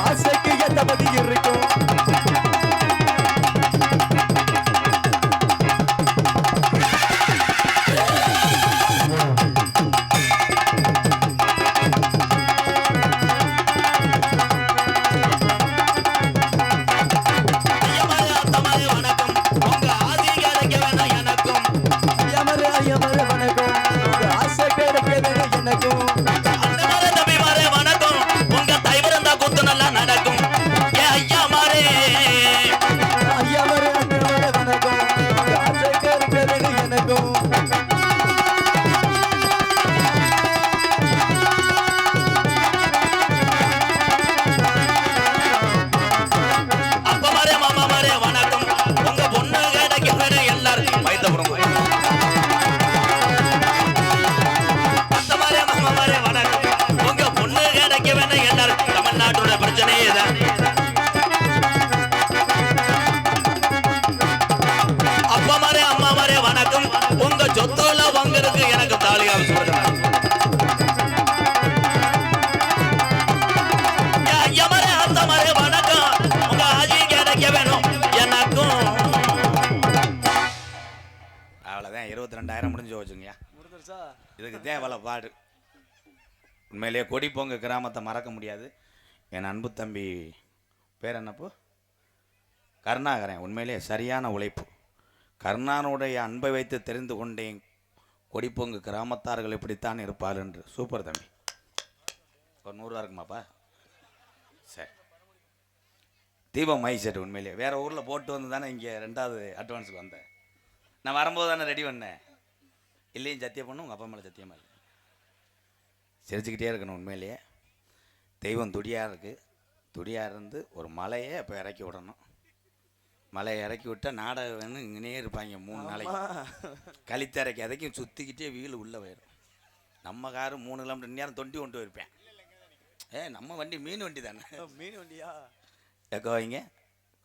ஆசைக்கு எந்த பதி இருக்கும் இதுக்கு தேவல பாடு உண்மையிலேயே கொடிப்பொங்க கிராமத்தை மறக்க முடியாது. என் அன்பு தம்பி பேர் என்னப்போ கருணாகரன். உண்மையிலேயே சரியான உழைப்பு. கருணானுடைய அன்பை வைத்து தெரிந்து கொண்டேன் கொடிப்பொங்கு கிராமத்தார்கள் இப்படித்தான் இருப்பார் என்று. சூப்பர் தம்பி. ஒரு 100 ரூபா இருக்குமாப்பா? சரி. தீபம் மை செட் உண்மையிலேயே வேற ஊரில் போட்டு வந்து தானே இங்கே 2வது அட்வான்ஸுக்கு வந்தேன். நான் வரும்போது தானே ரெடி பண்ணேன். இல்லையும் சத்தியம் பண்ணும் உங்கள் அப்பா மேலே சத்தியமாக இல்லை. சிரிச்சுக்கிட்டே இருக்கணும். உண்மையிலேயே தெய்வம் துடியாக இருக்குது. துடியாக இருந்து ஒரு மலையை இப்போ இறக்கி விடணும். மலையை இறக்கி விட்டால் நாடகம் வேணும் இங்கேனே இருப்பாங்க 3 நாளைக்கு. கழித்தரைக்கு அதைக்கும் சுற்றிக்கிட்டே வீல் உள்ளே போயிடும். நம்ம காரு 3 கிலோமீட்டர் நேரம் தொண்டி கொண்டு போயிருப்பேன். நம்ம வண்டி மீன் வண்டி தானே. மீன் வண்டியா எக்க வைங்க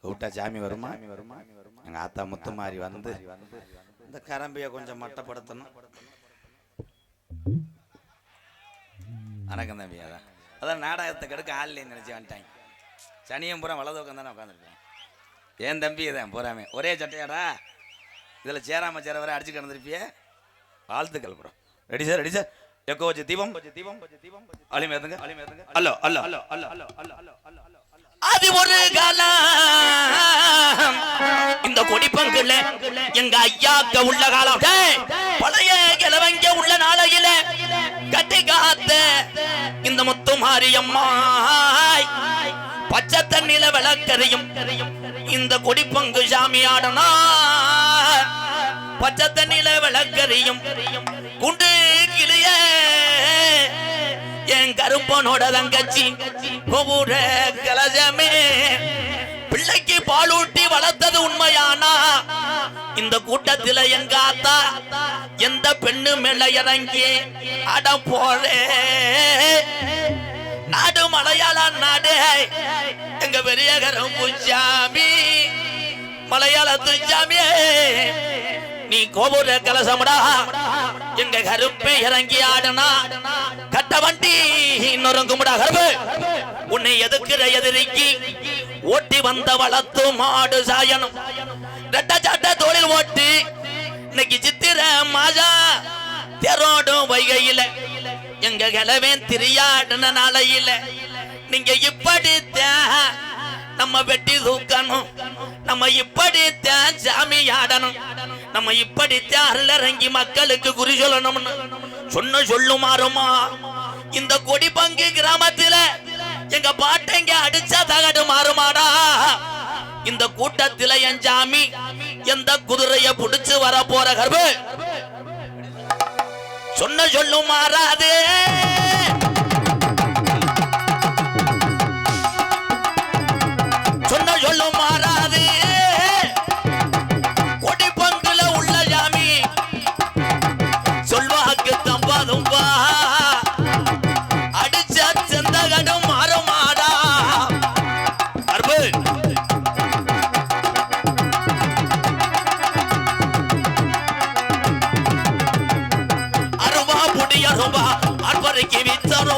கூப்பிட்டா சாமி வருமா? எங்கள் ஆத்தா முத்து மாதிரி வந்து இந்த கரம்பியை கொஞ்சம் மட்டப்படுத்தணும். வணக்கம் தம்பி. அதான் நாடகத்தை கெடுக்க ஆள்லேன்னு நினச்சி வந்துட்டாங்க. சனியும் பூரா வலது உட்காந்து தானே உட்காந்துருக்கேன். ஏன் தம்பி தான் போறாமே ஒரே சட்டையாடா இதில் சேராம சேர வர அடிச்சு கிடந்திருப்பிய. வாழ்த்துக்கள் bro. Ready sir, ready sir. Echo வச்சு தீபம் அலிமேதுங்க. அல்லோ அல்லோ அல்லோ அல்லோ அல்லோ அல்லோ அல்லோ அல்லோ. அது ஒரு காலம் இந்த கொடிப்பங்குல எங்க ஐயாக்க உள்ள காலம். பழைய கிழவங்க உள்ள நாளையில கட்டி காத்த இந்த முத்து மாரியம்மா பச்சை தண்ணில விளக்கறியும் இந்த கொடிப்பங்கு சாமி ஆடனா. பச்சை தண்ணில விளக்கறியும் குண்டு கிளிய என் கருப்பனோட தங்கச்சி ஒவ்வொரு கலஜமே பிள்ளைக்கு பாலூட்டி வளர்த்தது உண்மையானா இந்த கூட்டத்தில் எங்க ஆத்தா எந்த பெண்ணு மேல இறங்கி அட போறே. நாடு மலையாள நாடு எங்க பெரிய கருப்புச்சாமி மலையாளத்து சாமி நீ கோபுர கலசமடா எங்க கருப்பை இறங்கி ஆடுனா கட்ட வண்டி நொறுங்குமுடா கருப்பு. உன்னை எதுக்குற எதிரிக்கு ஓட்டி வந்த வளர்த்து மாடு சாயனம் ரெட்ட சாட்ட தோளில் ஓட்டி இன்னைக்கு சித்திர மாஜா தெரோடும் வைகையில எங்க கிளவேன் திரியாடுன நாளையில நீங்க இப்படித்தான் நம்ம வெட்டி தூக்கணும். நம்ம இப்படித்தான் சாமி ஆடணும். நம்ம இப்படித்தான் அருளறங்கி மக்களுக்கு குறி சொல்லணும்னு சொன்ன சொல்லுமாறுமா. இந்த கொடிப்பங்கு கிராமத்துல எங்க பாட்டைங்க அடிச்சா தகடு மாறுமாடா. இந்த கூட்டத்துல என் சாமி எந்த குதிரைய புடிச்சு வர போற கர்ப்பு சொன்ன சொல்லும் மாறாது. சொன்ன சொல்லும் மாறாது. கொடிப்பங்குல உள்ள சாமி சொல்வாக்கு தம்பாதும்பா அடிச்ச செந்தகடும் மாறுமாடா. கர்ப்பு அருவா புடி அருவா அற்பரைக்கு வித்தரும்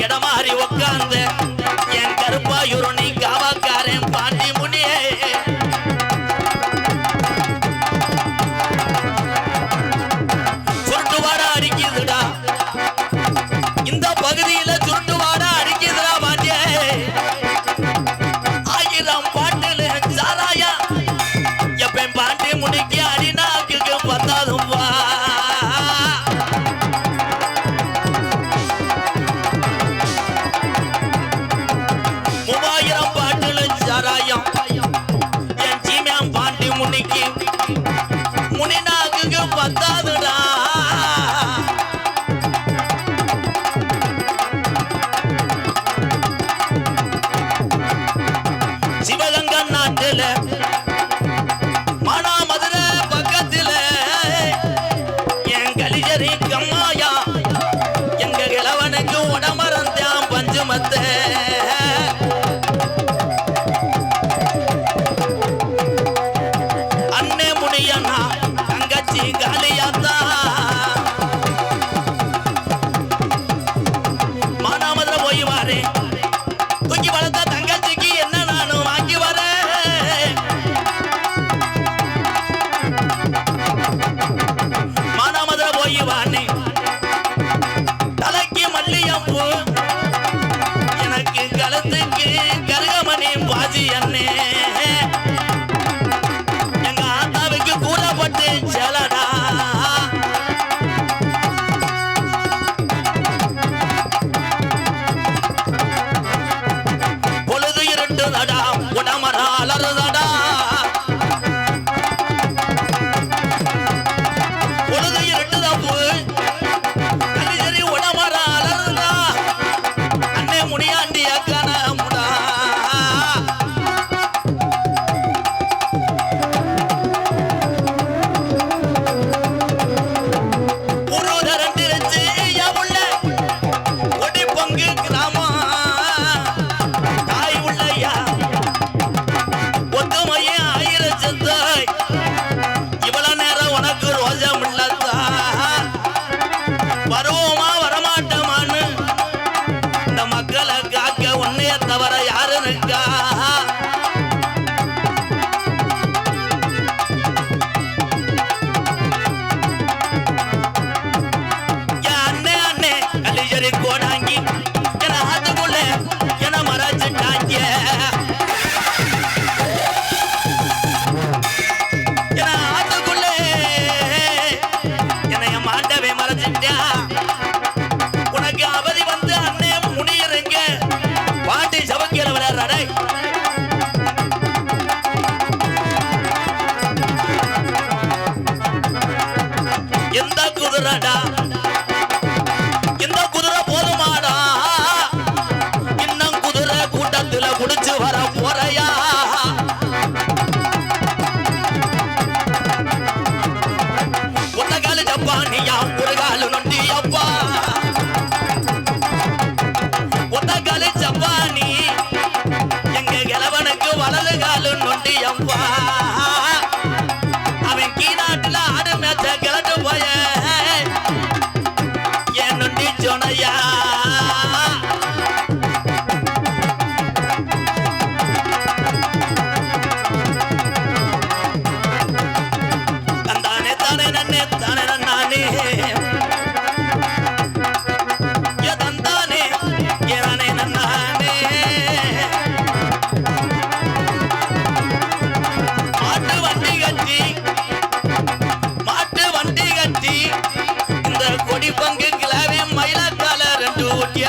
இடமாறி உட்கார்ந்து என் கருப்பாயூர் நீ காவாக்காரன் பாண்டி முனியே சுருட்டு வாட அடிக்குதுடா இந்த பகுதியில சுருட்டு வாட அடிக்குதுடா பாண்டியே ஆயிரம் பாட்டுல சாராயா எப்ப பாண்டி முனிக்கு அடிநாக்கு பத்தாதும் வா முனிநாக்கு பத்தாதுடா சிவகங்கை நாட்டுல மானாமதுரை பக்கத்துல என் கலிஜரி கம்மாயா எங்க கிழவனுக்கு உடமறந்தான் பஞ்சுமத்தை மானாமதுரை போய் வாரு தூக்கி வளர்த்த தங்கச்சிக்கு என்ன நானும் வாங்கி வரேன் மானாமதுரை போய் வானே தலைக்கு மல்லியம்பூ எனக்கு கழுத்துக்கு கருகமணி பாஜி அண்ணே எங்க ஆத்தாவுக்கு கூடப்பட்டு செலடா பொழுது இருட்டுதடா உடமர அலறுதடா பொழுது இருட்டுதப்பு கலிஜரி உடமர அலறுதா அண்ணே முனியாண்டிய கனமுடா வருவோமா வரமாட்டோமான்னு இந்த மக்களை காக்க உன்னைய தவிர யாரு இருக்கா அண்ணே அண்ணே கலிஜரி கோடாங்கி என அதுக்குள்ள என மறைச்சிட்டாங்க என அதுக்குள்ளே என்னைய மாண்டவே மறைச்சிட்டா உனக்கு அவதி வந்து அண்ணே முனியருங்க பாட்டி சபக்கிற விளையாடுறாடே எந்த குதிரடா இந்த குதிரை போதுமாடா இன்னும் குதிரை கூட்டத்துல குடிச்சு வர போறையா ஒத்தகாலு ஜப்பானியா ஒரு காலு நொண்டி அப்பா ஒத்தகாலு ஜப்பானி எங்க கிழவனுக்கு வலது காலு நொண்டி அப்பா அவன் கீநாட்டுல ஆடு மேட்ச கிளட்டு போய என் நொண்டி சொனையா தந்தானே தானே நன்னே தானே நன்னானே தந்தானே ஏனே நன்னானே மாட்டு வண்டி கட்டி இந்த கொடி பங்கு கிளாவே மயிலக்கால ரெண்டு ஊட்டிய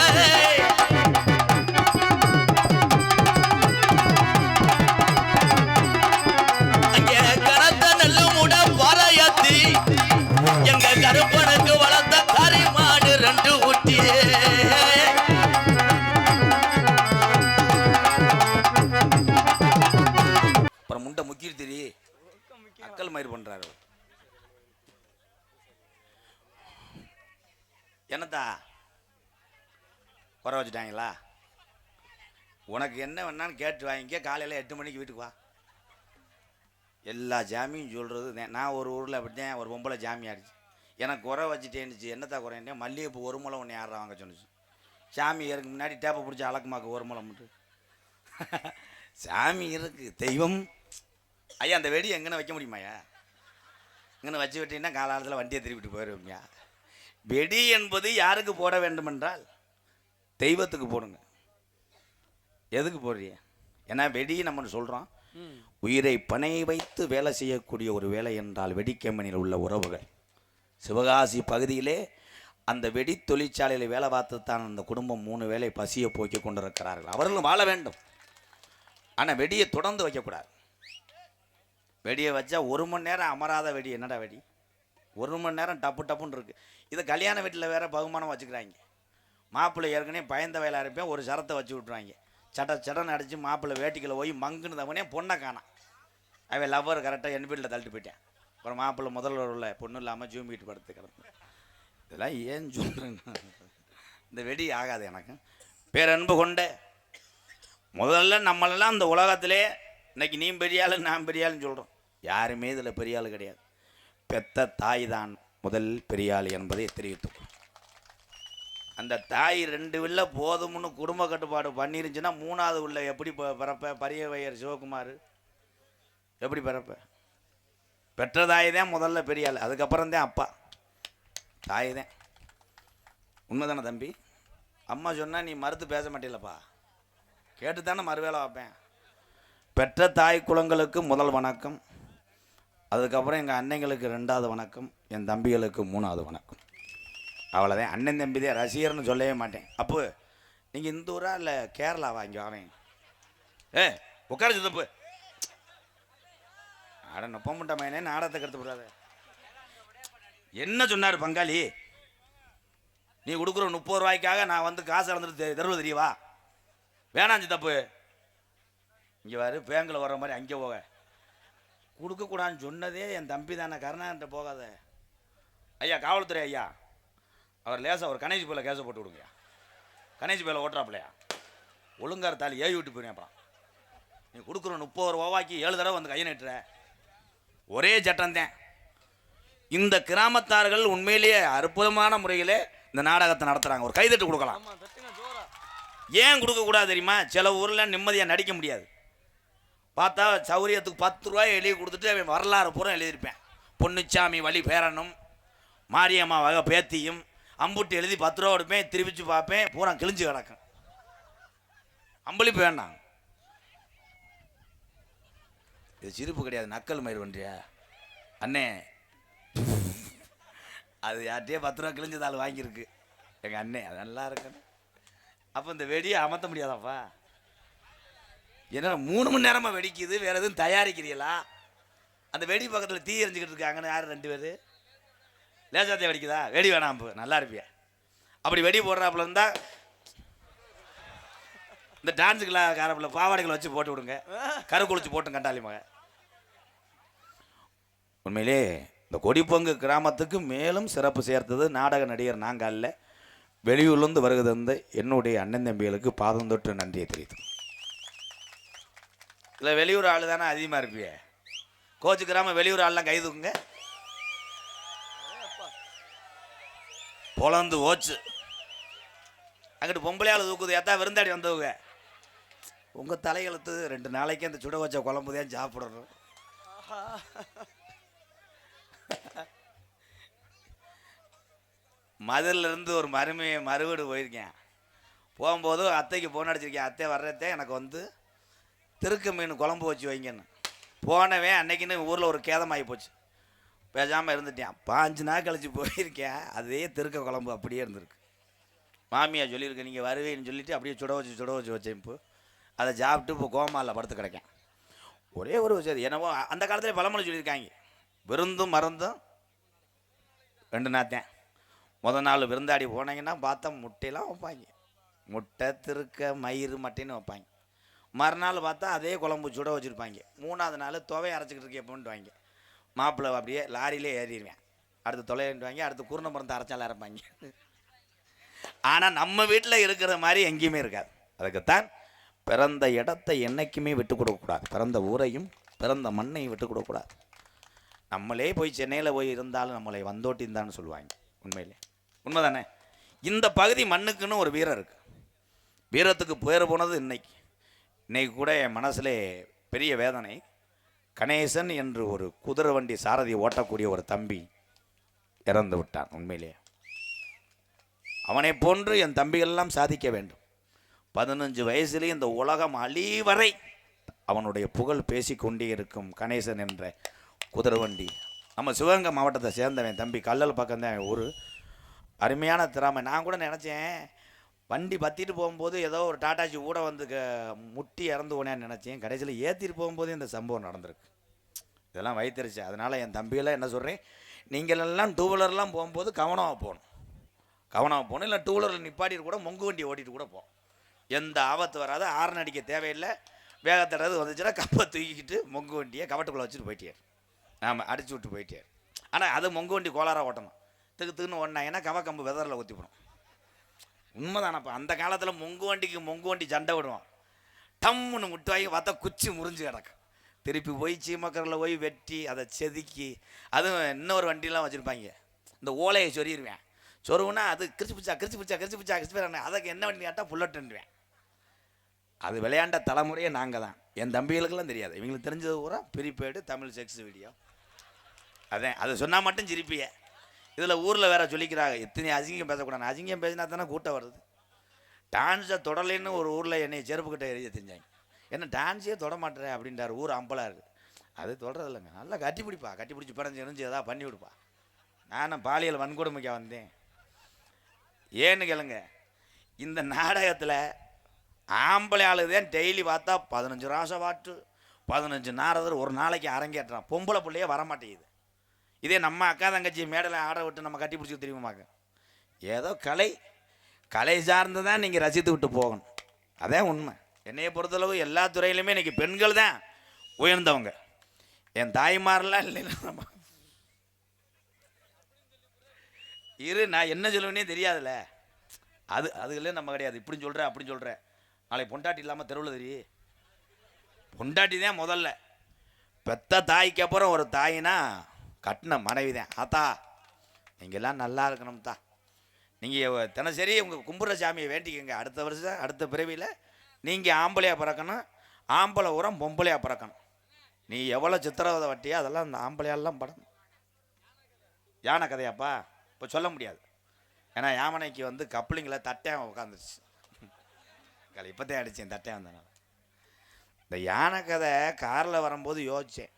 அங்கே கனத்த நெல்லு மூட பாறையத்தி எங்க கருப்பனுக்கு வளர்த்த கறி மாடு ரெண்டு ஊட்டியே அப்புறம் முண்டை முக்கிட்டு தெரி அக்கல் மயிர் பண்றாரு என்னத்தா குறை வச்சுட்டாங்களா உனக்கு என்ன வேணான்னு கேட்டு வாங்கிக்க காலையில் 8 மணிக்கு வீட்டுக்கு வா எல்லா ஜாமியும் சொல்கிறது நான் ஒரு ஊரில் அப்படித்தான் ஒரு பொம்பளை ஜாமி ஆடிச்சு எனக்கு குறை வச்சுட்டேன்னுச்சு என்னத்தா குறைன்னே மல்லிகைப்பூ ஒரு முளை ஒன்று யாரா வாங்க சொன்னிச்சு சாமி இருக்கு முன்னாடி டேப்பை பிடிச்சி அலக்குமாக்கு ஒரு முளை மட்டும் சாமி இருக்கு தெய்வம். ஐயா அந்த வெடி எங்கன்னு வைக்க முடியுமாய்யா? இங்கன்னு வச்சு விட்டீங்கன்னா காலாலத்தில் வண்டியை திருப்பிட்டு போயிடுவோம்யா. வெடி என்பது யாருக்கு போட வேண்டும் என்றால் தெய்வத்துக்கு போடுங்க. எதுக்கு போடுறிய? ஏன்னா வெடி நம்ம சொல்கிறோம், உயிரை பணையை வைத்து வேலை செய்யக்கூடிய ஒரு வேலை என்றால் வெடிக்கம்பெனியில் உள்ள உறவுகள். சிவகாசி பகுதியிலே அந்த வெடி தொழிற்சாலையில் வேலை பார்த்து தான் அந்த குடும்பம் 3 வேளை பசியை போக்கி கொண்டிருக்கிறார்கள். அவர்களும் வாழ வேண்டும். ஆனால் வெடியை தொடர்ந்து வைக்கக்கூடாது. வெடியை வச்சா 1 மணி நேரம் அமராத வெடி. என்னடா வெடி 1 மணி நேரம் டப்பு டப்புன்னு இருக்குது. இதை கல்யாண வீட்டில் வேறு பகுமானம் வச்சுக்கிறாங்க. மாப்பிள்ளை ஏற்கனவே பயந்த வயலாக இருப்பேன், ஒரு சரத்தை வச்சு விட்ருவாங்க. சடன்னு அடித்து மாப்பிள்ளை வேட்டிக்கில் போய் மங்குன்னு தவனே பொண்ணை காணாம். அவன் லவ்வர் கரெக்டாக என் வீட்டில் தள்ளிட்டு போயிட்டேன். அப்புறம் மாப்பிள்ளை முதல்வர் உள்ள பொண்ணு இல்லாமல் ஜூமிட்டு படுத்து கிடந்து. இதெல்லாம் ஏன் சொல்கிறேன்னா இந்த வெடி ஆகாது எனக்கு. பேரன்பு கொண்ட முதல்ல நம்மளெல்லாம் இந்த உலகத்திலே இன்னைக்கு நீ பெரியாள் நான் பெரியாள்னு சொல்கிறோம். யாருமே இதில் பெரியாள் கிடையாது. பெத்த தாய் தான் முதல் பெரியாள் என்பதை தெரிவித்துக்கணும். அந்த தாய் 2 வில்ல போதும்னு குடும்ப கட்டுப்பாடு பண்ணிருந்துச்சுன்னா 3வது உள்ள எப்படி பிறப்ப? பரியவையர் சிவகுமார் எப்படி பிறப்ப? பெற்ற தாய் தான் முதல்ல பெரியாள், அதுக்கப்புறம் தான் அப்பா. தாய் தான். உண்மைதானே தம்பி? அம்மா சொன்னால் நீ மறுத்து பேச மாட்டேலப்பா, கேட்டு தானே மறுவேளை வைப்பேன். பெற்ற தாய் குலங்களுக்கு முதல் வணக்கம், அதுக்கப்புறம் எங்கள் அன்னைங்களுக்கு 2வது வணக்கம், என் தம்பிகளுக்கு 3வது வணக்கம். அவ்வளோதான். அண்ணன் தம்பி தான், ரசிகர்னு சொல்லவே மாட்டேன். அப்போ நீங்கள் இந்த ஊரா இல்லை கேரளாவா? இங்கே அவன் உட்கார சுத்தப்பு அட நொப்பமுட்ட மயனே நாடகத்தை கருத்து போடாத. என்ன சொன்னார் பங்காளி? நீ கொடுக்குற 30 ரூபாய்க்காக நான் வந்து காசு அளந்துட்டு தருவது தெரியவா? வேணாஞ்சு தப்பு. இங்கே வரு, பேங்கில் வர்ற மாதிரி அங்கே போக. கொடுக்கக்கூடாதுன்னு சொன்னதே என் தம்பி தானே, கருணாகிட்ட போகாத. ஐயா காவல்துறை ஐயா, அவர் லேசாக ஒரு கணேஷ் பேல கேஸை போட்டு விடுங்கய்யா. கணேஷ் பேல ஓட்டுறாப்பிலையா? ஒழுங்கார தாலி ஏறி விட்டு போயிடும். அப்புறம் நீ கொடுக்குற 30 ரூபாய்க்கு 7 தடவை வந்து கையை நட்டுற. ஒரே சட்டம்தான். இந்த கிராமத்தார்கள் உண்மையிலேயே அற்புதமான முறையில் இந்த நாடகத்தை நடத்துகிறாங்க. ஒரு கைதட்டு கொடுக்கலாம். ஏன் கொடுக்கக்கூடாது தெரியுமா? சில ஊரில் நிம்மதியாக நடிக்க முடியாது. பார்த்தா சௌரியத்துக்கு 10 ரூபாய் எழுதி கொடுத்துட்டு அவன் வரலாறு பூரா எழுதியிருப்பேன். பொன்னுச்சாமி வழி பேரனும் மாரியம்மா வகை பேத்தியும் அம்புட்டு எழுதி 10 ரூபா கொடுப்பேன். திருப்பிச்சு பார்ப்பேன், பூரா கிழிஞ்சு கிடக்கும். அம்பளிப்பு வேண்டாம். இது சிரிப்பு கிடையாது, நக்கல் மயிர் பண்ணுறியா அண்ணே? அது யார்கிட்டயே 10 ரூபா கிழிஞ்சதால் வாங்கியிருக்கு எங்கள் அண்ணே. அது நல்லா இருக்கணும். அப்போ இந்த வெடியை அமர்த்த முடியாதாப்பா? ஏன்னா 3 மணி நேரமாக வெடிக்குது. வேறு எதுவும் தயாரிக்கிறீங்களா? அந்த வெடி பக்கத்தில் தீ எரிஞ்சிக்கிட்டு இருக்காங்கன்னு யார் 2 பேர்? லேசாத்தே வெடிக்குதா? வெடி வேணாம். இப்போ நல்லா இருப்பியா? அப்படி வெடி போடுறாப்புல இருந்தால் இந்த டான்ஸுக்கெல்லாம் காரப்பில் பாவாடைகளை வச்சு போட்டு விடுங்க. கருக்குளிச்சு போட்டு கண்டாளி மக. உண்மையிலே இந்த கொடிப்பொங்கு கிராமத்துக்கு மேலும் சிறப்பு சேர்த்தது நாடக நடிகர் நாங்கள் அல்ல, வெளியூர்லேருந்து வருகிறது வந்து என்னுடைய அண்ணன் தம்பிகளுக்கு பாதம் தொட்டு நன்றியை தெரிவித்து. இல்லை வெளியூர் ஆள் தானே அதிகமாக இருப்பிய. கோச்சு கிராமம் வெளியூர் ஆள்லாம் கைதுக்குங்க. பொலந்து ஓச்சு அங்கிட்டு பொம்பளையால் தூக்குது. ஏத்தா விருந்தாடி வந்தவங்க உங்கள் தலையெழுத்து 2 நாளைக்கு அந்த சுட வச்ச குழம்பு தான் சாப்பிடணும். மதுரிலிருந்து ஒரு மறுவீடு போயிருக்கேன். போகும்போது அத்தைக்கு ஃபோன் அடிச்சிருக்கேன். அத்தை வர்றதே எனக்கு வந்து திருக்க மீன் குழம்பு வச்சு வைங்கன்னு. போனவே அன்னைக்குன்னு ஊரில் ஒரு கேதமாகி போச்சு. பேசாமல் இருந்துட்டேன். 5 நாள் கழிச்சு போயிருக்கேன். அதே திருக்க குழம்பு அப்படியே இருந்திருக்கு. மாமியா சொல்லியிருக்கேன் நீங்கள் வருவேன்னு சொல்லிவிட்டு அப்படியே சுட வச்சு வச்சேன். இப்போ அதை சாப்பிட்டு இப்போ கோமாவில் படுத்து கிடக்கேன். ஒரே ஒரு விஷயம் என்னவோ அந்த காலத்தில் பழமொழி சொல்லியிருக்காங்க, விருந்தும் மருந்தும் 2 நாத்தேன். முதல் நாள் விருந்தாடி போனீங்கன்னா பார்த்தா முட்டையெல்லாம் வைப்பாங்க. முட்டை திருக்க மயிறு மட்டைன்னு வைப்பாங்க. மறுநாள் பார்த்தா அதே குழம்பு சுட வச்சுருப்பாங்க. 3வது நாள் துவையை அரைச்சிக்கிட்டு இருக்கே போன்ட்டு வாங்க. மாப்பிள்ளை அப்படியே லாரியிலே ஏறிடுவேன். அடுத்து தொலைன்ட்டு வாங்க, அடுத்து குருணை மருந்து அரைச்சாலும் இறப்பாங்க. ஆனால் நம்ம வீட்டில் இருக்கிற மாதிரி எங்கேயுமே இருக்காது. அதுக்குத்தான் பிறந்த இடத்தை என்றைக்குமே விட்டு கொடுக்கக்கூடாது. பிறந்த ஊரையும் பிறந்த மண்ணையும் விட்டு கொடுக்கக்கூடாது. நம்மளே போய் சென்னையில் போய் இருந்தாலும் நம்மளை வந்தோட்டின்னு தான் சொல்லுவாங்க. உண்மையிலே உண்மைதானே? இந்த பகுதி மண்ணுக்குன்னு ஒரு வீரம் இருக்குது. வீரத்துக்கு பேர் போனது இன்னைக்கு. இன்னைக்கு கூட என் மனசில் பெரிய வேதனை. கணேசன் என்று ஒரு குதிரை வண்டி சாரதி ஓட்டக்கூடிய ஒரு தம்பி இறந்து விட்டான். உண்மையிலே அவனை போன்று என் தம்பிகளெல்லாம் சாதிக்க வேண்டும். 15 வயசுலேயே இந்த உலகம் அழிவரை அவனுடைய புகழ் பேசிக்கொண்டே இருக்கும் கணேசன் என்ற குதிரை வண்டி. நம்ம சிவகங்கை மாவட்டத்தை சேர்ந்தவன் தம்பி, கல்லல் பக்கம்தான் ஊர். அருமையான திறமை. நான் கூட நினச்சேன் வண்டி பற்றிட்டு போகும்போது ஏதோ ஒரு டாட்டாச்சி கூட வந்து முட்டி இறந்து போனேன்னு நினச்சேன். கடைசியில் ஏற்றிட்டு போகும்போது இந்த சம்பவம் நடந்திருக்கு. இதெல்லாம் வைத்திருச்சு. அதனால் என் தம்பியெல்லாம் என்ன சொல்கிறேன், நீங்களெல்லாம் டூ வீலர்லாம் போகும்போது கவனமாக போகணும். கவனமாக போகணும். இல்லை டூ வீலரில் நிப்பாட்டிட்டு கூட மொங்கு வண்டி ஓட்டிகிட்டு கூட போகும். எந்த ஆபத்து வராது. ஆரன் அடிக்க தேவையில்லை. வேகத்தடது வந்துச்சுன்னா கப்பை தூக்கிக்கிட்டு மொங்கு வண்டியை கவட்டுக்குள்ளே வச்சுட்டு போயிட்டார். ஆமாம், அடிச்சு விட்டு போயிட்டார். ஆனால் அது மொங்கு வண்டி கோளாராக ஓட்டணும். திக்குன்னு ஓடினாங்கன்னா கம்பு வெதரில் ஊற்றி போடும். உண்மைதானப்பா. அந்த காலத்தில் மொங்கு வண்டி சண்டை விடுவோம். டம்முன்னு முட்டு வாங்கி பார்த்தா குச்சி முறிஞ்சு கிடக்கும். திருப்பி போய் சீமக்கரில் போய் வெட்டி அதை செதுக்கி, அதுவும் இன்னொரு வண்டிலாம் வச்சுருப்பாங்க. இந்த ஓலையை சொருகிடுவேன். சொருவுன்னா அது கிரிச்சு பிச்சா அதுக்கு என்ன வண்டி கேட்டால் புல்லட்டுன்னுவேன். அது விளையாண்ட தலைமுறையே நாங்கள் தான். என் தம்பிகளுக்கெல்லாம் தெரியாது. இவங்களுக்கு தெரிஞ்சது பூரா ப்ரீபெய்டு தமிழ் செக்ஸ் வீடியோ. அதான் அது சொன்னால் மட்டும் சிரிப்பிய. இதில் ஊரில் வேற சொல்லிக்கிறாங்க, எத்தனை அசிங்கம் பேசக்கூடாது. அசிங்கம் பேசினா தானே கூட்டம் வருது. டான்ஸை தொடலைன்னு ஒரு ஊரில் என்னை செருப்பு கிட்ட எழுதி தெரிஞ்சாங்க. என்ன டான்ஸே தொட மாட்டேறேன் அப்படின்றார். ஊர் அம்பலாக இருக்குது. அது தொடறது இல்லைங்க. நல்லா கட்டி பிடிச்சி பிறஞ்சி எரிஞ்சு எதாவது பண்ணி விடுப்பா. நானும் பாலியல் வன்கொடுமைக்க வந்தேன். ஏன்னு கேளுங்க, இந்த நாடகத்தில் ஆம்பளை ஆளுதான் டெய்லி பார்த்தா 15 ராசவாட்டு 15 நாரதர் ஒரு நாளைக்கு அரங்கேற்றான். பொம்பளை பிள்ளையே வரமாட்டேங்குது. இதே நம்ம அக்கா தங்கச்சி மேடையில் ஆட விட்டு நம்ம கட்டி பிடிச்சி தெரியுமாக்க. ஏதோ கலை சார்ந்து தான் நீங்கள் ரசித்து விட்டு போகணும். அதான் உண்மை. என்னையை பொறுத்தளவு எல்லா துறையிலுமே இன்றைக்கி பெண்கள் தான் உயர்ந்தவங்க. என் தாய்மாரெலாம் இல்லைன்னா நான் என்ன சொல்லுவேனே தெரியாதுல்ல. அதுகளே நம்ம கிடையாது. இப்படின்னு சொல்கிறேன் அப்படின்னு சொல்கிறேன். நாளைக்கு பொண்டாட்டி இல்லாமல் தெருவில் தெரியும். பொண்டாட்டி தான் முதல்ல. பெத்த தாய்க்கு அப்புறம் ஒரு தாயினா கட்டின மனைவி தான். ஆத்தா நீங்கள்லாம் நல்லா இருக்கணும் தான். நீங்கள் தினசரி உங்கள் கும்புற சாமியை வேண்டிக்கங்க. அடுத்த வருஷம் அடுத்த பிறவியில் நீங்கள் ஆம்பளையாக பிறக்கணும். ஆம்பளை உரம் பொம்பளையாக பிறக்கணும். நீ எவ்வளோ சித்திரவதை வட்டியோ அதெல்லாம் அந்த ஆம்பளையாலாம் படணும். யானை கதையாப்பா இப்போ சொல்ல முடியாது. ஏன்னா யாமனைக்கு வந்து கப்ளிங்கில் தட்டையாக உட்காந்துருச்சு. இப்போதான் அடித்தேன் தட்டையாக வந்தனால. இந்த யானை கதை காரில் வரும்போது யோசித்தேன்,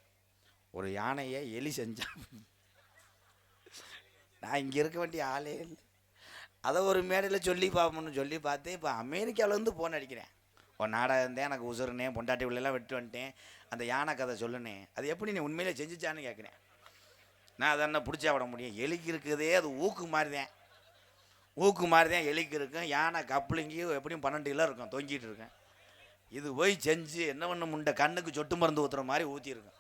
ஒரு யானையை எலி செஞ்சான். நான் இங்கே இருக்க வேண்டிய ஆளே இல்லை. அதை ஒரு மேடையில் சொல்லி பார்த்தேன். இப்போ அமெரிக்காவிலேருந்து ஃபோன் அடிக்கிறேன். ஒரு நாடகம் இருந்தேன், எனக்கு உசுறுனேன், பொண்டாட்டி உள்ளெல்லாம் விட்டு வந்துட்டேன், அந்த யானை கதை சொல்லுனேன். அது எப்படி நீ உண்மையிலே செஞ்சுச்சான்னு கேட்குறேன். நான் அதை என்ன பிடிச்சா விட முடியும். எலிக்கு இருக்குதே அது ஊக்கு மாதிரி தான் எலிக்கு இருக்கும். யானை கப்ளிங்கு எப்படியும் 12 கிலோ இருக்கும், தொங்கிட்டு இருக்கேன். இது போய் செஞ்சு என்ன பண்ண முண்டை கண்ணுக்கு சொட்டு மருந்து ஊற்றுற மாதிரி ஊற்றிருக்கும்.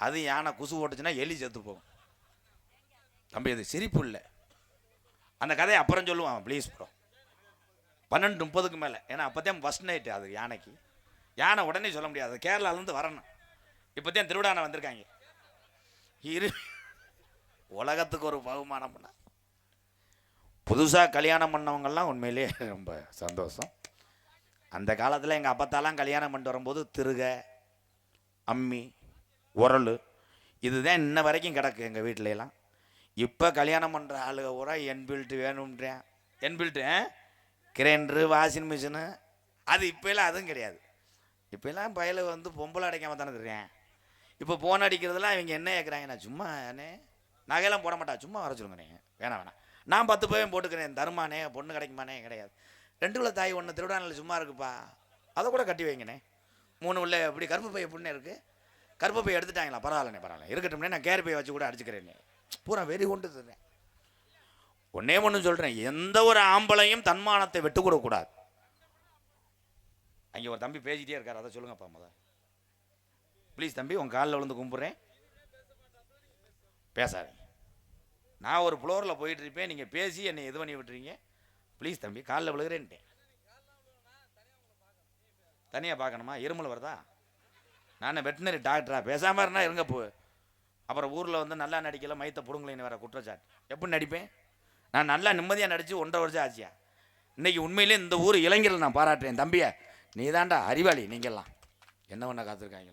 அது யானை குசு ஓட்டுச்சுன்னா எலி செத்து போகும். தம்பி அது சிரிப்பு இல்லை. அந்த கதையை அப்புறம் சொல்லுவான் ப்ளீஸ் ப்ரோ. 12:30க்கு மேலே. ஏன்னா அப்போ தான் ஃபஸ்ட் நைட்டு. அது யானை உடனே சொல்ல முடியாது. கேரளாலேருந்து வரணும். இப்போ தான் திருவிழான வந்திருக்காங்க. உலகத்துக்கு ஒரு பகுமானம்னா புதுசாக கல்யாணம் பண்ணவங்கெல்லாம் உண்மையிலே ரொம்ப சந்தோஷம். அந்த காலத்தில் எங்கள் அப்பத்தாலாம் கல்யாணம் பண்ணிட்டு வரும்போது திருக, அம்மி, உரல் இதுதான் இன்ன வரைக்கும் கிடக்கு எங்கள் வீட்டிலலாம். இப்போ கல்யாணம் பண்ணுற ஆளுக பூரா என்பில்ட்டு வேணும்ன்றேன். என்பில்ட்டு கிரைண்டரு, வாஷிங் மிஷினு. அது இப்போலாம் அதுவும் கிடையாது. இப்போலாம் பயல வந்து பொம்பளை அடைக்காம தானே தெரியும். இப்போ ஃபோன் அடிக்கிறதுலாம் இவங்க என்ன கேட்குறாங்க, நான் சும்மா நகையெல்லாம் போட மாட்டா, சும்மா வர சொல்லுங்கண்ணே. வேணாம் நான் 10 பையன் போட்டுக்கிறேன், தருமானே பொண்ணு கிடைக்குமானே. கிடையாது. 2 உள்ள தாய் 1 திருவிழாவில் சும்மா இருக்குப்பா, அதை கூட கட்டி வைங்கண்ணே. 3 உள்ள இப்படி கருப்பு பைய பொண்ணு இருக்குது, கருப்பு பைய எடுத்துட்டாங்களா, பரவாயில்லண்ணே இருக்கட்டும்னே, நான் கேர் பைய வச்சு கூட அடிச்சுக்கிறேன்னே. பூரா வெறி கொண்டு தர்றேன். ஒன்று சொல்கிறேன், எந்த ஒரு ஆம்பளையும் தன்மானத்தை விட்டு கொடுக்கக்கூடாது. அங்கே ஒரு தம்பி பேசிகிட்டே இருக்கார், அதை சொல்லுங்கப்பா முதல் ப்ளீஸ். தம்பி உங்கள் காலில் விழுந்து கும்பிட்றேன், பேசாதீங்க. நான் ஒரு ஃப்ளோரில் போயிட்டுருப்பேன், நீங்கள் பேசி என்னை இது பண்ணி விட்டுறீங்க. ப்ளீஸ் தம்பி காலில் விழுகிறேன்ட்டேன். தனியாக பார்க்கணுமா? இருமல் வருதா? நான் வெட்டினரி டாக்டரா? பேசாமல் இருந்தால் இருங்க போ. அப்புறம் ஊரில் வந்து நல்லா நடிக்கல, மைத்த பிடுங்கலைன்னு வேறு குற்றச்சாட்டு. எப்படி நடிப்பேன்? நான் நல்லா நிம்மதியாக நடித்து 1.5 வருஷம் ஆச்சியா. இன்னைக்கு உண்மையிலே இந்த ஊர் இளைஞர்கள் நான் பாராட்டுறேன். தம்பியை நீ தாண்டா அறிவாளி. நீங்கள்லாம் என்ன பண்ண காத்திருக்காங்க.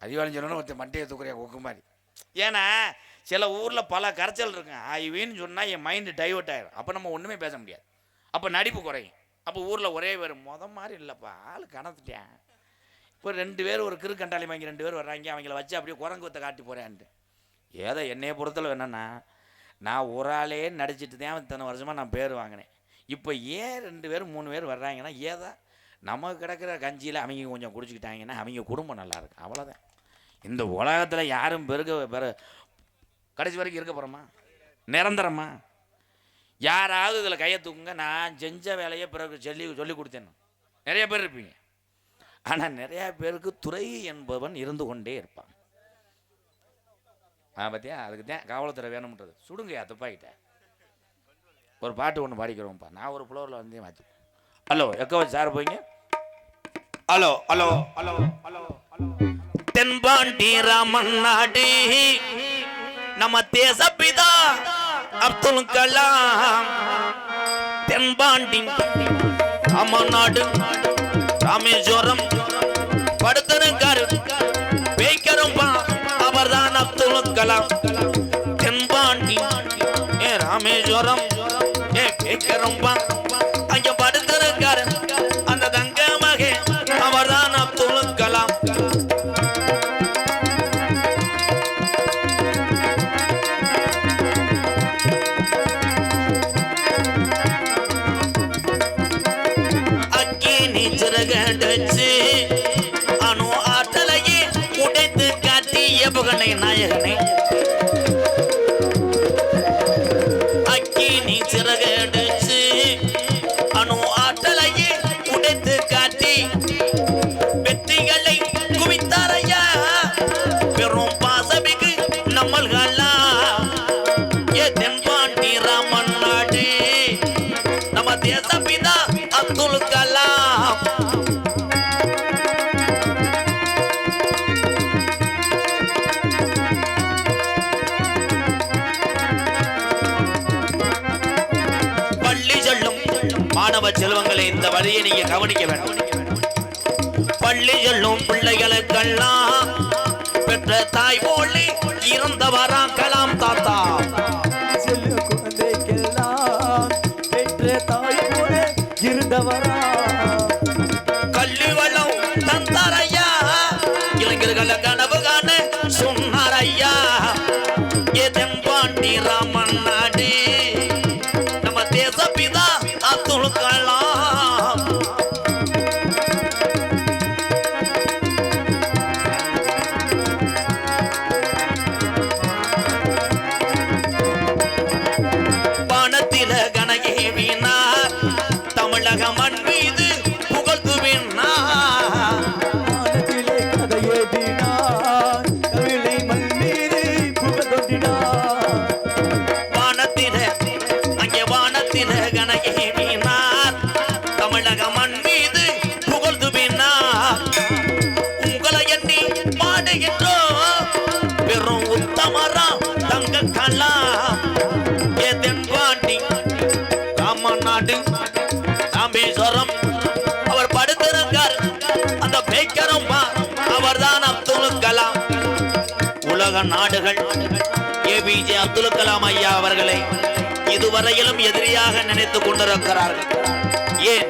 அறிவாளின்னு சொல்லணும் ஒருத்தர் மண்டையை தூக்குறியா கொக்கு மாதிரி. ஏன்னா சில ஊரில் பல கரைச்சல் இருக்குங்க. ஐவின்னு சொன்னால் என் மைண்டு டைவர்ட் ஆகிடும். அப்போ நம்ம ஒன்றுமே பேச முடியாது. அப்போ நடிப்பு குறையும். அப்போ ஊரில் ஒரே பேர் மாதிரி இல்லைப்பா ஆள் கணத்துட்டேன். இப்போ 2 பேர் ஒரு கிறுக்கண்டாளி வாங்கி 2 பேர் வர்றாங்க. அவங்கள வச்சு அப்படியே குரங்குத்தை காட்டி போகிறேன்ட்டு. ஏதோ என்னைய பொறுத்தளவு என்னென்னா நான் ஒரு ஆளே நடிச்சிட்டு தான் இத்தனை வருஷமாக நான் பேர் வாங்கினேன். இப்போ ஏன் 2 பேர் 3 பேர் வர்றாங்கன்னா ஏதோ நமக்கு கிடக்கிற கஞ்சியில் அவங்க கொஞ்சம் குடிச்சிக்கிட்டாங்கன்னா அவங்க குடும்பம் நல்லாயிருக்கு. அவ்வளோதான். இந்த உலகத்தில் யாரும் கடைசி வரைக்கும் இருக்க போகிறோமா? நிரந்தரமா? யாராவது இதில் கையை தூக்குங்க. நான் செஞ்ச வேலையை பிறகு சொல்லி கொடுத்தேன். நிறைய பேர் இருப்பீங்க. ஆனால் நிறையா பேருக்கு துறை என்பவன் இருந்து கொண்டே இருப்பான். பார்த்தியா, அதுக்கு தான் காவல்துறை வேணும்ன்றது. சுடுங்கயா துப்பாக்கிட்ட. ஒரு பாட்டு ஒன்று பாடிக்கிறோம்ப்பா. நான் ஒரு ஃப்ளோரில் வந்து மாற்றி. ஹலோ எக்கோ வச்சு சார் போய்ங்க. Hello hello hello hello hello. தென்பாண்டி ராமன் நாடு நம்ம தேசப்பிதா அப்துல் கலாம். தென்பாண்டி ராமன் நாடு ராமேஸ்வரம் படுத்திருக்காரு பேய்க்கரும்பா அவர்தான் அப்துல் கலாம். தென்பாண்டி ராமேஸ்வரம் பேய்க்கரும்பா அங்க படுத்திருக்காரு அந்த தங்க மகே அவர்தான் அப்துல் கலாம். அணு ஆற்றலையே உடைத்து காட்டிய புகழை நாயகனே. அக்கினி சிறகடிச்சு அணு ஆற்றலையே உடைத்து காட்டி வெற்றிகளை குவித்தாரையா. பெரும் பாசமிகு நம்மள்களா ஏ தென்பாண்டி ராமன் நாடு நம்ம தேசப்பிதா அப்துல் கலாம். மாணவ செல்வங்களை இந்த வழியை நீங்க கவனிக்க வேண்டும். பள்ளி செல்லும் பிள்ளைகளுக்கெல்லாம் பெற்ற தாய் போலி இருந்தவரா கலாம் தாத்தா. குழந்தைக்கெல்லாம் பெற்ற தாய் போல இருந்தவரா. கல்வி வளம் தந்தாரையா இளைஞர்களை கனவு காண சொன்னாரையா. தென்பாண்டி ராமன் நாடு நம்ம தேசப்பிதா அப்துல் கலாம். வானத்தில கனகேவினார் தமிழக மண் மீது புகழ்ந்துவினார். வானத்திலே கதையேவினார் தமிழை மண் மீது புகழ்ந்தோடினார். வானத்தில அங்கே வானத்தில கனகேவினார் தமிழக மண் மீது புகழ்ந்துவினார். உங்களை எண்ணி பாடுகின்றோ பெரும் உத்தமரா தங்க கலாம். தென்பாண்டி ராமன் நாடு ராமேஸ்வரம் அவர் படுத்திருக்கார் அந்த பேய்க்கரும்பா அவர்தான் அப்துல் கலாம். உலக நாடுகள் ஏபிஜே அப்துல் கலாம் ஐயா அவர்களை இதுவரையிலும் எதிரியாக நினைத்துக் கொண்டிருக்கிறார்கள். ஏன்?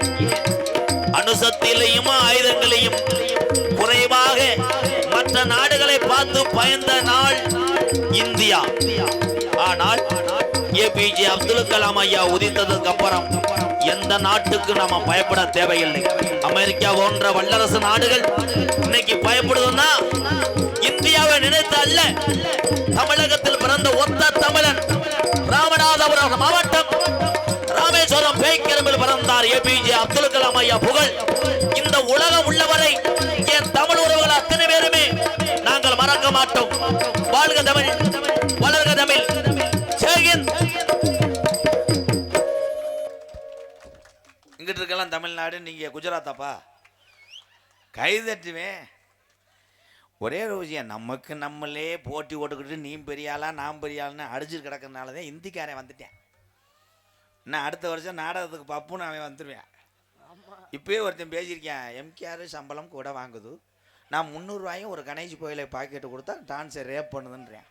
அணுசக்தியிலையும் ஆயுதங்களையும் குறைவாக மற்ற நாடுகளை பார்த்து பயந்த நாள் இந்தியா. ஆனால் ஏபிஜே அப்துல் கலாம் ஐயா உதித்ததுக்கு அப்புறம் எந்த நாட்டுக்கு நாம பயப்பட தேவையில்லை. அமெரிக்கா போன்ற வல்லரசு நாடுகள் இன்னைக்கு பயப்படுதுன்னா இந்தியாவை நினைத்து அல்ல. தமிழகத்தில் பிறந்த ஒத்த தமிழன் ராமநாதபுரம் மாவட்டம் ராமேஸ்வரம் பேய்க்கரும்பில் பிறந்தார் ஏபிஜே அப்துல் கலாம் ஐயா புகழ் இந்த உலகம் உள்ளவரை என் தமிழ் உறவுகள் அத்தனை பேருமே நாங்கள் மறக்க மாட்டோம். வாழ்க தமிழ், வளர்க தமிழ். இங்கிட்டு இருக்கலாம் தமிழ்நாடு, நீங்க குஜராத்தாப்பா கைதட்டுவேன். ஒரே ஒரு விஷயம், நமக்கு நம்மளே போட்டி ஓட்டுக்கிட்டு நீ பெரியாளா நான் பெரியாள்னு அடிச்சு கிடக்கிறதுனால தான் இந்திக்காரன் வந்துட்டேன். நான் அடுத்த வருஷம் நாடகத்துக்கு பப்புன்னு அவன் வந்துடுவேன். இப்போயே ஒருத்தன் பேசியிருக்கேன், எம்கேஆர் சம்பளம் கூட வாங்குது, நான் 300 ஒரு கணேஷ் கோயிலை பாக்கெட்டு கொடுத்தா டான்ஸை ரேப் பண்ணுதுன்றேன்.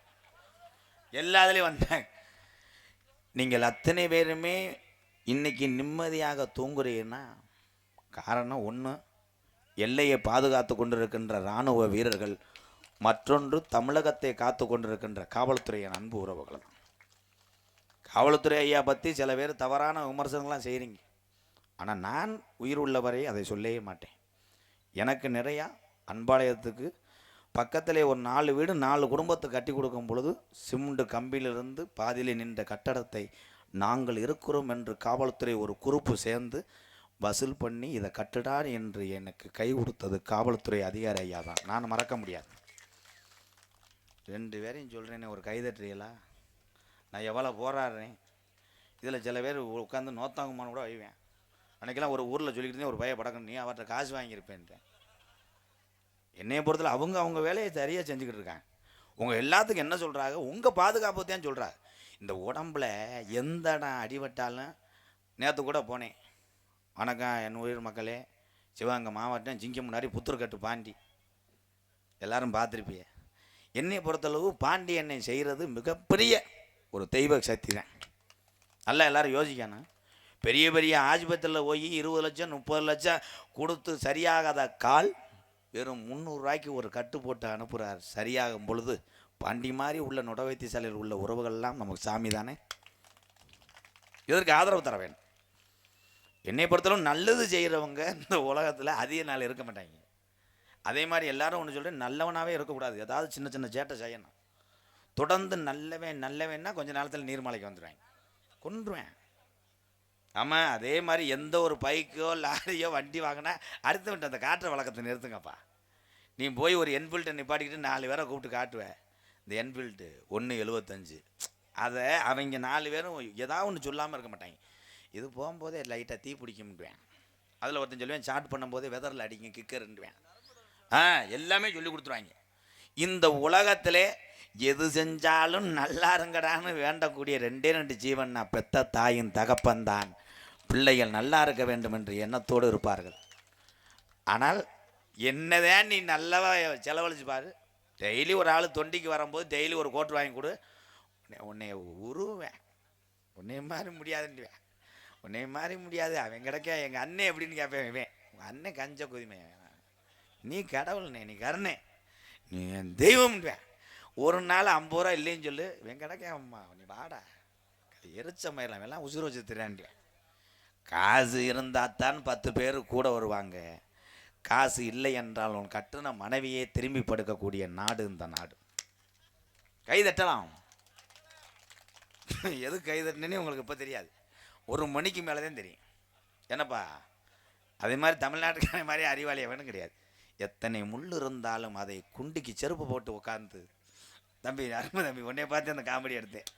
எல்லாத்துலேயும் வந்தேன். நீங்கள் அத்தனை பேருமே இன்னைக்கு நிம்மதியாக தூங்குறீங்கன்னா காரணம் ஒன்று, எல்லையை பாதுகாத்து கொண்டிருக்கின்ற இராணுவ வீரர்கள், மற்றொன்று தமிழகத்தை காத்து கொண்டிருக்கின்ற காவல்துறையின் அன்பு உறவுகள். காவல்துறை ஐயா பற்றி சில பேர் தவறான விமர்சனங்கள்லாம் செய்கிறீங்க. ஆனால் நான் உயிர் உள்ளவரை அதை சொல்லவே மாட்டேன். எனக்கு நிறையா அன்பாலயத்துக்கு பக்கத்திலே ஒரு 4 வீடு 4 குடும்பத்தை கட்டி கொடுக்கும் பொழுது சிமெண்ட் கம்பியிலிருந்து பாதியிலே நின்ற கட்டடத்தை நாங்கள் இருக்கிறோம் என்று காவல்துறை ஒரு குரூப்பு சேர்ந்து வசூல் பண்ணி இதை கட்டுடார் என்று எனக்கு கை கொடுத்தது காவல்துறை அதிகாரி ஐயா தான். நான் மறக்க முடியாது. 2 பேரையும் சொல்கிறேனே, ஒரு கைதட்டுறீங்களா? நான் எவ்வளோ போராடுறேன். இதில் சில பேர் உட்காந்து நோத்தாங்குமான்னு கூட வைவேன். அன்றைக்கெல்லாம் ஒரு ஊரில் சொல்லிக்கிட்டு இருந்தேன், ஒரு பைய படக்கணும், நீ அவர்கிட்ட காசு வாங்கியிருப்பேன்ட்டேன். என்னைய பொறுத்தல அவங்க வேலையை சரியாக செஞ்சுக்கிட்டு இருக்காங்க. உங்கள் எல்லாத்துக்கும் என்ன சொல்கிறாங்க, உங்கள் பாதுகாப்பு தான் சொல்கிறாங்க. இந்த உடம்புல எந்த இடம் அடிபட்டாலும், நேற்று கூட போனேன், வணக்கம் என் உயிர் மக்களே, சிவகங்கை மாவட்டம் ஜிங்கம் முன்னாடி புத்தூர்கட்டு பாண்டி, எல்லாரும் பார்த்துருப்பிய. என்னை பொறுத்தளவு பாண்டி என்னை செய்கிறது மிகப்பெரிய ஒரு தெய்வ சக்தி தான். நல்லா எல்லோரும் யோசிக்கணும். பெரிய பெரிய ஆஸ்பத்திரியில் போய் 20 லட்சம் 30 லட்சம் கொடுத்து சரியாகாத கால் வெறும் 300 ரூபாய்க்கு ஒரு கட்டு போட்டு அனுப்புகிறார். சரியாகும் பொழுது பாண்டி மாதிரி உள்ள நுடவைத்தி சாலையில் உள்ள உறவுகள்லாம் நமக்கு சாமி தானே. இதற்கு ஆதரவு தர வேணும். என்னை பொறுத்தளவு நல்லது செய்கிறவங்க இந்த உலகத்தில் அதிக நாள் இருக்க மாட்டாங்க. அதே மாதிரி எல்லாரும் ஒன்று சொல்கிறேன், நல்லவனாகவே இருக்கக்கூடாது. ஏதாவது சின்ன சின்ன சேட்டை செய்யணும். தொடர்ந்து நல்லவேன்னா கொஞ்ச நேரத்தில் நீர்மலைக்கு வந்துடுவேன், கொன்றுவேன். ஆமாம், அதே மாதிரி எந்த ஒரு பைக்கோ லாரியோ வண்டி வாங்கினா அடுத்த விட்டு அந்த காற்று வழக்கத்தை நிறுத்துங்கப்பா. நீ போய் ஒரு என்ஃபீல்டை நிப்பாட்டிக்கிட்டு 4 பேரை கூப்பிட்டு காட்டுவேன். இந்த என்ஃபீல்டு 1.75 அதை அவங்க 4 பேரும் ஏதாவது ஒன்று சொல்லாமல் இருக்க மாட்டாங்க. இது போகும்போதே லைட்டாக தீ பிடிக்கும்டுவேன். அதில் ஒருத்தன் சொல்லுவேன், சாட் பண்ணும்போதே வெதரில் அடிங்க கிக்கருண்டுவேன். எல்லாமே சொல்லி கொடுத்துருவாங்க. இந்த உலகத்திலே எது செஞ்சாலும் நல்லா இருங்கடான்னு வேண்டக்கூடிய 2 ஜீவன் நான் பெத்த தாயின் தகப்பன்தான். பிள்ளைகள் நல்லா இருக்க வேண்டும் என்று எண்ணத்தோடு இருப்பார்கள். ஆனால் என்னதான் நீ நல்லவா செலவழிச்சு பாரு. டெய்லி ஒரு ஆள் தொண்டிக்கு வரும்போது டெய்லி ஒரு கோட்டு வாங்கி கொடு, உன்னை உருவேன். உன்னை மாதிரி முடியாதுன்னுவேன். உன்னை மாதிரி முடியாது. அவன் கிடைக்க எங்கள் அண்ணன் எப்படின்னு கேட்பேன். உங்கள் அண்ணன் கஞ்ச கொதிமை, நீ கடவுள்னே, நீ கருணே, நீ என் தெய்வம்னுவேன். ஒரு நாள் 50 ரூபா இல்லைன்னு சொல்லு, இவன் கிடைக்க அம்மா நீ வாடா எரிச்ச மயிலாம் எல்லாம் உசுறு வச்சு திராண்டிய. காசு இருந்தால் தான் 10 பேர் கூட வருவாங்க. காசு இல்லை என்றால் உன் கட்டுன மனைவியே திரும்பி படுக்கக்கூடிய நாடு இந்த நாடு. கைதட்டலாம். எது கைதட்டினே உங்களுக்கு இப்போ தெரியாது, 1 மணிக்கு மேலே தான் தெரியும். என்னப்பா அதே மாதிரி தமிழ்நாட்டுக்கான மாதிரி அறிவாளியை வேணும் கிடையாது. எத்தனை முள் இருந்தாலும் அதை குண்டிக்கு செருப்பு போட்டு உட்காந்து, தம்பி அருமை தம்பி உன்னைய பார்த்து அந்த காமெடி எடுத்தேன்.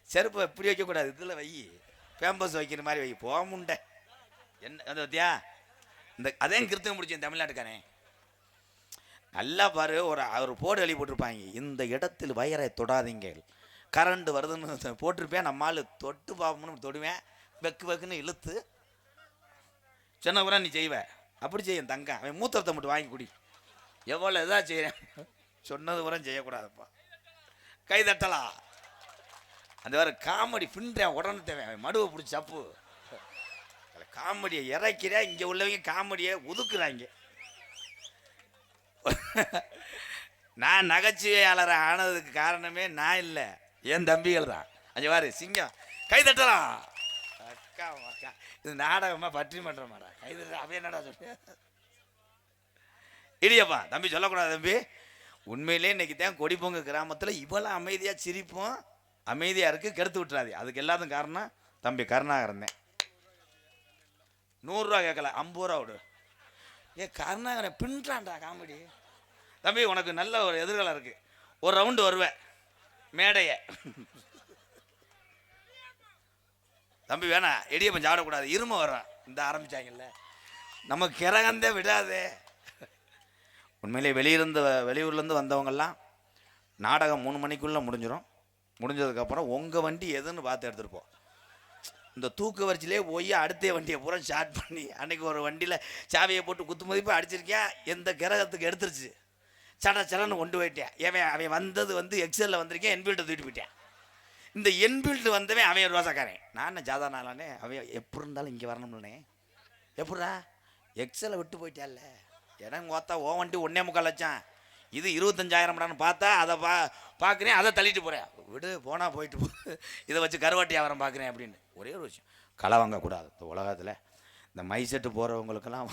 செருப்பை இப்படி வைக்கக்கூடாது, இதில் வை, பேம்பஸ் வைக்கிற மாதிரி வை, போக முண்டை என்ன அது பத்தியா. இந்த அதே கிருத்தம் முடிச்சேன் தமிழ்நாட்டுக்கானே. நல்லா பாரு, ஒரு போர்டு எழுதி போட்டிருப்பாங்க, இந்த இடத்தில் வயரை தொடாதீங்க, கரண்ட் வருதுன்னு போட்டிருப்பேன். நம்மால் தொட்டு பார்ப்போம்னு தொடுவேன், வெக்குன்னு இழுத்து சொன்ன கூட நீ செய்வ. அப்படி செய்ய தங்க, அவன் மூத்தத்தை மட்டும் வாங்கி குடி, எவ்வளோ இதாக செய்கிறேன் சொன்னது கூட செய்யக்கூடாதுப்பா. கை தட்டலாம். அந்த வேறு காமெடி பின்றேன் உடனே தேவை, அவன் மடுவை பிடிச்சி சப்பு காமெடியை இறக்கிறேன். இங்கே உள்ளவங்க காமெடியை ஒதுக்குறாங்க. நான் நகைச்சுவையாளர் ஆனதுக்கு காரணமே நான் இல்லை, என் தம்பிகள் தான். அஞ்சு வாரு சிங்கம் கை தட்டலாம். அக்கா அக்கா இது நாடகமாக பற்றி பண்ணுற மாடா கை தட்ட. அவன் என்னடா சொல்ல இடியப்பா தம்பி சொல்லக்கூடாது தம்பி. உண்மையிலே இன்னைக்கு தான் கொடிப்பொங்க கிராமத்தில் இவ்வளோ அமைதியாக சிரிப்போம், அமைதியாக இருக்குது. கெடுத்து விட்டுறாது. அதுக்கு எல்லாத்துக்கும் காரணம் தம்பி கருணாகரன் தான். 100 ரூபா கேட்கல, 50 ரூபா விடு. கருணாகரன் பின்றான்டா காமெடி. தம்பி உனக்கு நல்ல ஒரு எதிர்காலம் இருக்கு, ஒரு ரவுண்டு வருவேன் மேடைய. தம்பி வேணா இடியப்பம் சாப்பிடக்கூடாது, இரும வர்றான். இந்த ஆரம்பிச்சாங்கல்ல நம்ம கிறகந்தே விடாதே. உண்மையிலே வெளியூர்லேருந்து வந்தவங்கெல்லாம் நாடகம் 3 மணிக்குள்ளே முடிஞ்சிடும். முடிஞ்சதுக்கப்புறம் உங்கள் வண்டி எதுன்னு பார்த்து எடுத்துகிட்டு போ. இந்த தூக்கு வரிச்சிலே போய் அடுத்த வண்டியை பூரா ஸ்டார்ட் பண்ணி அன்னைக்கு ஒரு வண்டியில் சாவியை போட்டு குத்து மதிப்பு அடிச்சிருக்கேன். எந்த கிரகத்துக்கு எடுத்துருச்சு. சடன்னு கொண்டு போயிட்டேன். அவன் வந்தது வந்து எக்ஸலில் வந்திருக்கேன். என்ஃபீல்டை தூக்கிட்டு போயிட்டேன். இந்த என்ஃபீல்டு வந்தவன் அவன் ரோசாக்காரன். நான் ஜாதானாலே அவன் எப்படி இருந்தாலும் இங்கே வரணும்னே. எப்படா எக்ஸலை விட்டு போயிட்டால. எனக்கு பார்த்தா ஓ வண்டி 1.25 லட்சம், இது 25,000 பார்த்தா அதை பார்க்குறேன், அதை தள்ளிட்டு போகிறேன். விடு போனால் போயிட்டு போ, இதை வச்சு கருவாட்டி வியாபாரம் பார்க்குறேன் அப்படின்னு. ஒரே ஒரு விஷயம், களை வாங்கக்கூடாது இந்த உலகத்தில். இந்த மைசெட்டு போகிறவங்களுக்கெல்லாம்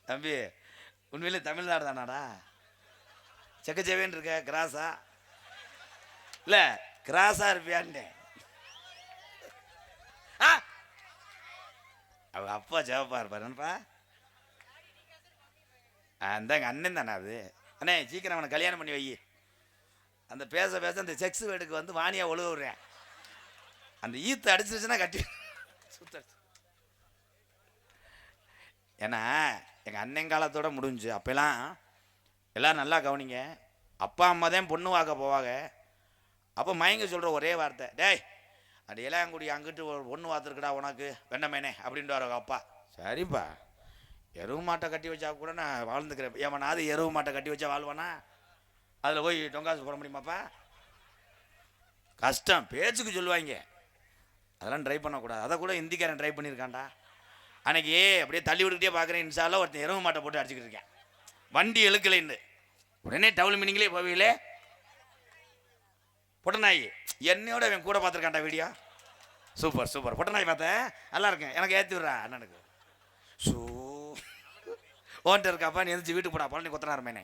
தம்பி உண்மையிலே தமிழ்நாடு தானாடா? செக்கச்சேவேன்னு இருக்க கிராஸா இல்லை கிராஸாக இருப்பியான்ட்டேன். அவங்க அப்பா ஜெவப்பா இருப்பாருப்பா. அந்த எங்கள் அண்ணன் தானே அது. அண்ணே சீக்கிரம் அவனை கல்யாணம் பண்ணி வை. அந்த பேச அந்த செக்ஸ் வீடுக்கு வந்து வாணியாக ஒழுக விடுறேன். அந்த ஈத்து அடிச்சிருச்சுன்னா கட்டி சுத்த. ஏன்னா எங்கள் அண்ணன் காலத்தோட முடிஞ்சு. அப்போலாம் எல்லோரும் நல்லா கவனிங்க. அப்பா அம்மா தான் பொண்ணு வாக்க போவாங்க. அப்போ மயங்க சொல்கிற ஒரே வார்த்தை, டேய் அது இளையாங்குடி அங்கிட்டு ஒன்று வாத்துருக்குடா உனக்கு வெண்ணமேனே அப்படின்ட்டு வர அப்பா. சரிப்பா, எருவு மாட்டை கட்டி வச்சா கூட நான் வாழ்ந்துக்கிறேன். ஏமாண்ணா அது எருவு மாட்டை கட்டி வச்சா வாழ்வானா? அதில் போய் டொங்காசு போட முடியுமாப்பா? கஷ்டம். பேச்சுக்கு சொல்லுவாங்க, அதெல்லாம் ட்ரை பண்ணக்கூடாது. அதை கூட ஹிந்திக்காரன் ட்ரை பண்ணியிருக்கான்டா. அன்னைக்கு அப்படியே தள்ளி விட்டுக்கிட்டே பார்க்குறேன். இன்ஷால்ல ஒருத்தன் எருவு மாட்டை போட்டு அடிச்சுக்கிட்டு இருக்கேன். வண்டி இழுக்கலைன்னு உடனே டவுல் மீனிங்லேயே போவீங்களே பொட்டநாய். என்னையோட அவன் கூட பார்த்துருக்கான்டா வீடியோ. Super super. பொட்டநாய் பார்த்தேன், நல்லா இருக்கேன், எனக்கு ஏற்றி விட்றா அண்ணனுக்கு. ஸோ ஓன்ட்டு இருக்காப்பா, நீ எந்திரிச்சு வீட்டுக்கு போடா, பழனி கொத்தனார் மேனே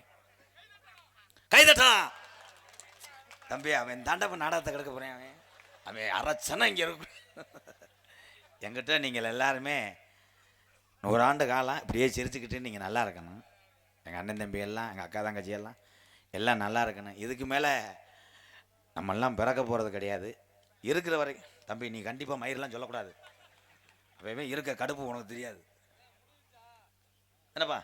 கைதட்டான். தம்பி அவன் தாண்டப்ப நாடகத்தை கிடக்க போகிறேன். அவன் அரைச்சனா இங்கே இருக்கும். என்கிட்ட நீங்கள் எல்லாருமே 100 ஆண்டு காலம் இப்படியே சிரிச்சுக்கிட்டு நீங்கள் நல்லா இருக்கணும். எங்கள் அண்ணன் தம்பி எல்லாம், எங்கள் அக்கா தங்கச்சி எல்லாம் நல்லா இருக்கணும். இதுக்கு மேலே நம்மெல்லாம் பிறக்க போகிறது கிடையாது. இருக்கிற வரை தம்பி நீ கண்டிப்பாக மயிரெலாம் சொல்லக்கூடாது. அப்பவே இருக்க கடுப்பு உனக்கு தெரியாது. என்னப்பா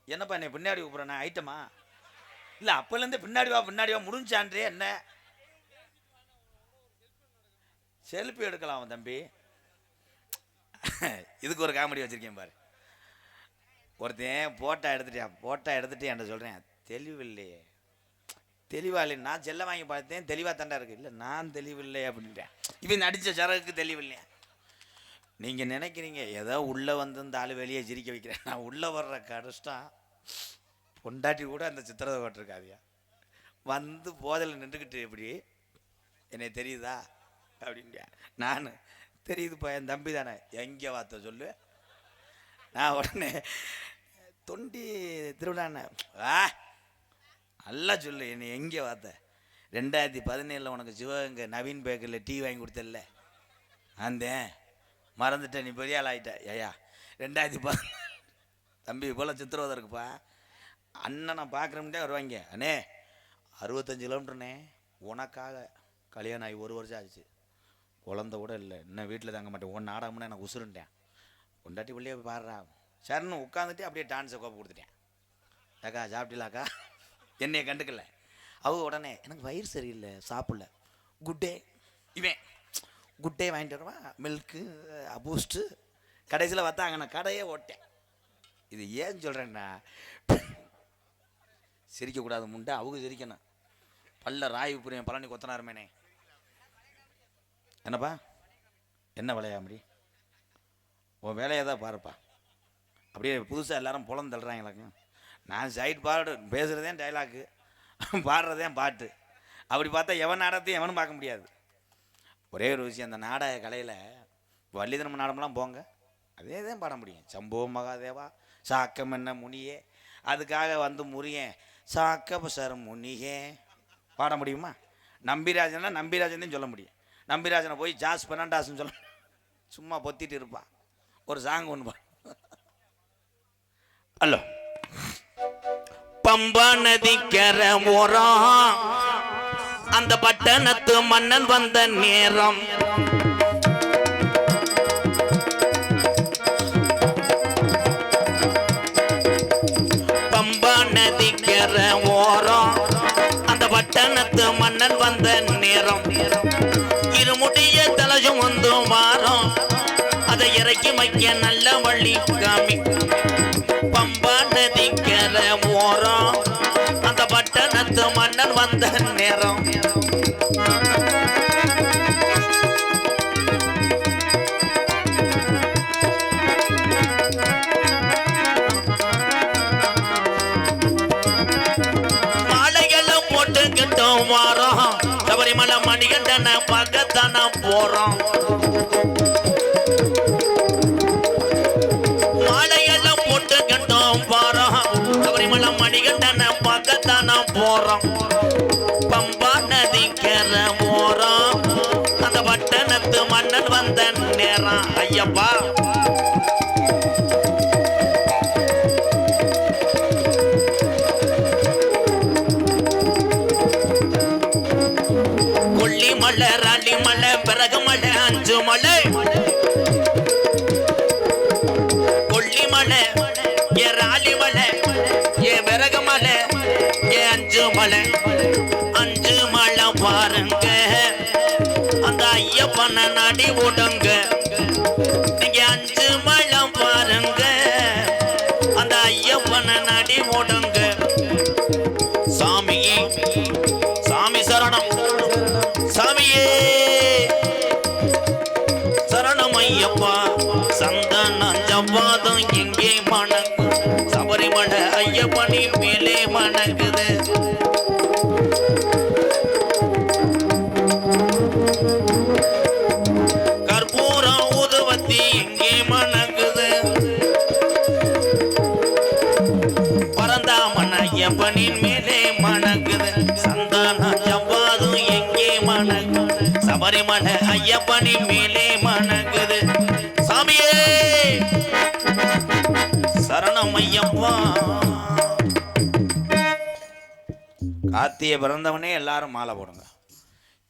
என்னை பின்னாடி கூப்பிட்றேண்ணா ஐட்டமா? இல்லை அப்போலேருந்து பின்னாடி வா முடிஞ்சான்றே. என்ன செல்ஃபி எடுக்கலாம் தம்பி. இதுக்கு ஒரு காமெடி வச்சுருக்கேன் பாரு. ஒருத்தன் போட்டோ எடுத்துட்டு என்கிட்ட சொல்கிறேன், தெளிவில்லையே தெளிவாக நான் செல்ல வாங்கி பார்த்தேன், தெளிவாக தாண்டா இருக்குது. இல்லை நான் தெளிவில்லை அப்படின்ட்டேன். இவன் நடித்த சரகுக்கு தெளிவில்லையா? நீங்கள் நினைக்கிறீங்க ஏதோ உள்ளே வந்து இந்த ஆள் வெளியே சிரிக்க வைக்கிறேன். நான் உள்ளே வர்ற கஷ்டம் பொண்டாட்டி கூட அந்த சித்திரத்தை போட்டிருக்காதியா. வந்து போதையில் நின்றுக்கிட்டு எப்படி என்னை தெரியுதா அப்படின்ட்டு. நான் தெரியுதுப்பா, என் தம்பி தானே, எங்கே வார்த்தை சொல்லு. நான் உடனே தொண்டி திருவிழாண்ணே வா நல்லா சொல்லு, என்னை எங்கே வார்த்தை. 2017 உனக்கு சிவகங்கை நவீன் பேக்கரில் டீ வாங்கி கொடுத்தல அந்த மறந்துட்டேன், நீ பெரிய ஆள் ஆகிட்ட. ஐயா 2010 தம்பி போல் சித்திரவதை இருக்குப்பா. அண்ணன் நான் பார்க்குறேன்ட்டே வருவாங்க. அண்ணே 65 கிலோமீட்டர்ண்ணே, உனக்காக கல்யாணம் ஆகி 1 வருஷம் ஆச்சு, குழந்த கூட இல்லை, இன்னும் வீட்டில் தங்க மாட்டேன், உன் நாடகம்னா எனக்கு உசுருன்ட்டேன். பொண்டாட்டி பிள்ளையே பாடுறா. சரின்னு உட்காந்துட்டு அப்படியே டான்ஸை கோப்பை கொடுத்துட்டேன். அக்கா சாப்பிட்டீங்களாக்கா? என்னைய கண்டுக்கல. அவங்க உடனே எனக்கு வயிறு சரியில்லை சாப்பிடல, குட்டே இவன் குட்டே வாங்கிட்டு வருவான், மில்க்கு பூஸ்ட்டு. கடைசியில் பார்த்தா அங்கே நான் கடையே ஓட்டேன். இது ஏன் சொல்கிறேன்னா சிரிக்கக்கூடாது முண்டை, அவங்க சிரிக்கணும். பல்ல ராய் புரியும் பழனி கொத்தனார் மேனே. என்னப்பா என்ன விளையாமடி உன் வேலையை தான் பாருப்பா. அப்படியே புதுசாக எல்லாரும் புலம் தள்ளுறாங்களாங்க. நான் சைட் பாடு பேசுகிறதே டைலாக்கு, பாடுறதே பாட்டு. அப்படி பார்த்தா எவன் நாடகத்தையும் எவனும் பார்க்க முடியாது. ஒரே ஒரு விஷயம், அந்த நாடக கலையில் வள்ளிதனம் நாடகம்லாம் போங்க, அதே தான் பாட முடியும். சம்போ மகாதேவா சாக்கம் என்ன முனியே, அதுக்காக வந்து முறியேன் சாக்க சார் முனியே பாட முடியுமா? நம்பிராஜனா நம்பிராஜன் சொல்ல முடியும். நம்பிராஜனை போய் ஜாஸ் பெர்னாண்டஸ்ன்னு சொல்ல சும்மா பொத்திட்டு இருப்பான். ஒரு சாங் ஒன்று பா. ஹலோ பம்பா நதிக்கர ஓரம் அந்த பட்டணத்து மன்னன் வந்த நேரம், பம்பா நதிக்கர ஓரம் அந்த பட்டணத்து மன்னன் மன்னன் வந்த நேரம் இருமுடிய தலசும் வந்து வாரம் அதை இறக்கி வைக்க நல்ல வள்ளி காமி பம்பா நதிக்கர ஓரம் அந்த பட்டணத்து மன்னன் வந்த நேரம் வாரம் சபரிமலை மணிகண்டன பக்கத்தான போறோம் மாலையெல்லாம் போட்டு கண்டோம் வாரம் சபரிமலை மணிகண்டன பக்கத்தான போறோம் பம்பா நதிக்கர போறோம் அந்த பட்டணத்து மன்னன் வந்த நேரம் ஐயப்பா மலை ராணி மலை பிறகு மலை அஞ்சு மலை கொல்லி மலை ஏ ராணி மலை ஏ பிறகு மலை ஏ அஞ்சு மலை பாருங்க அந்த ஐயப்பனை நாடி விடுங்க நீங்க அஞ்சு மலை பாருங்க அந்த ஐயப்பனை நாடி விடுங்க சாமியே சாமி சரணம் சாமியே சரணமையப்பா சந்தன ஜவ்வாதம் எங்கே மணக்கு சபரிமலை ஐயப்பனி மேலே மணக்குது கற்பூரம் ஊதுவத்தி எங்கே மணக்குது பரந்தாமன் ஐயப்பனின் மேலே மணக்குது சந்தன ஜவ்வாதம் எங்கே மணக்கு சபரிமலை ஐயப்பனி மேலே மணக்குது சாமியே சரணம் ஐயப்பா கார்த்திகை பிறந்தவனே எல்லாரும் மாலை போடுங்க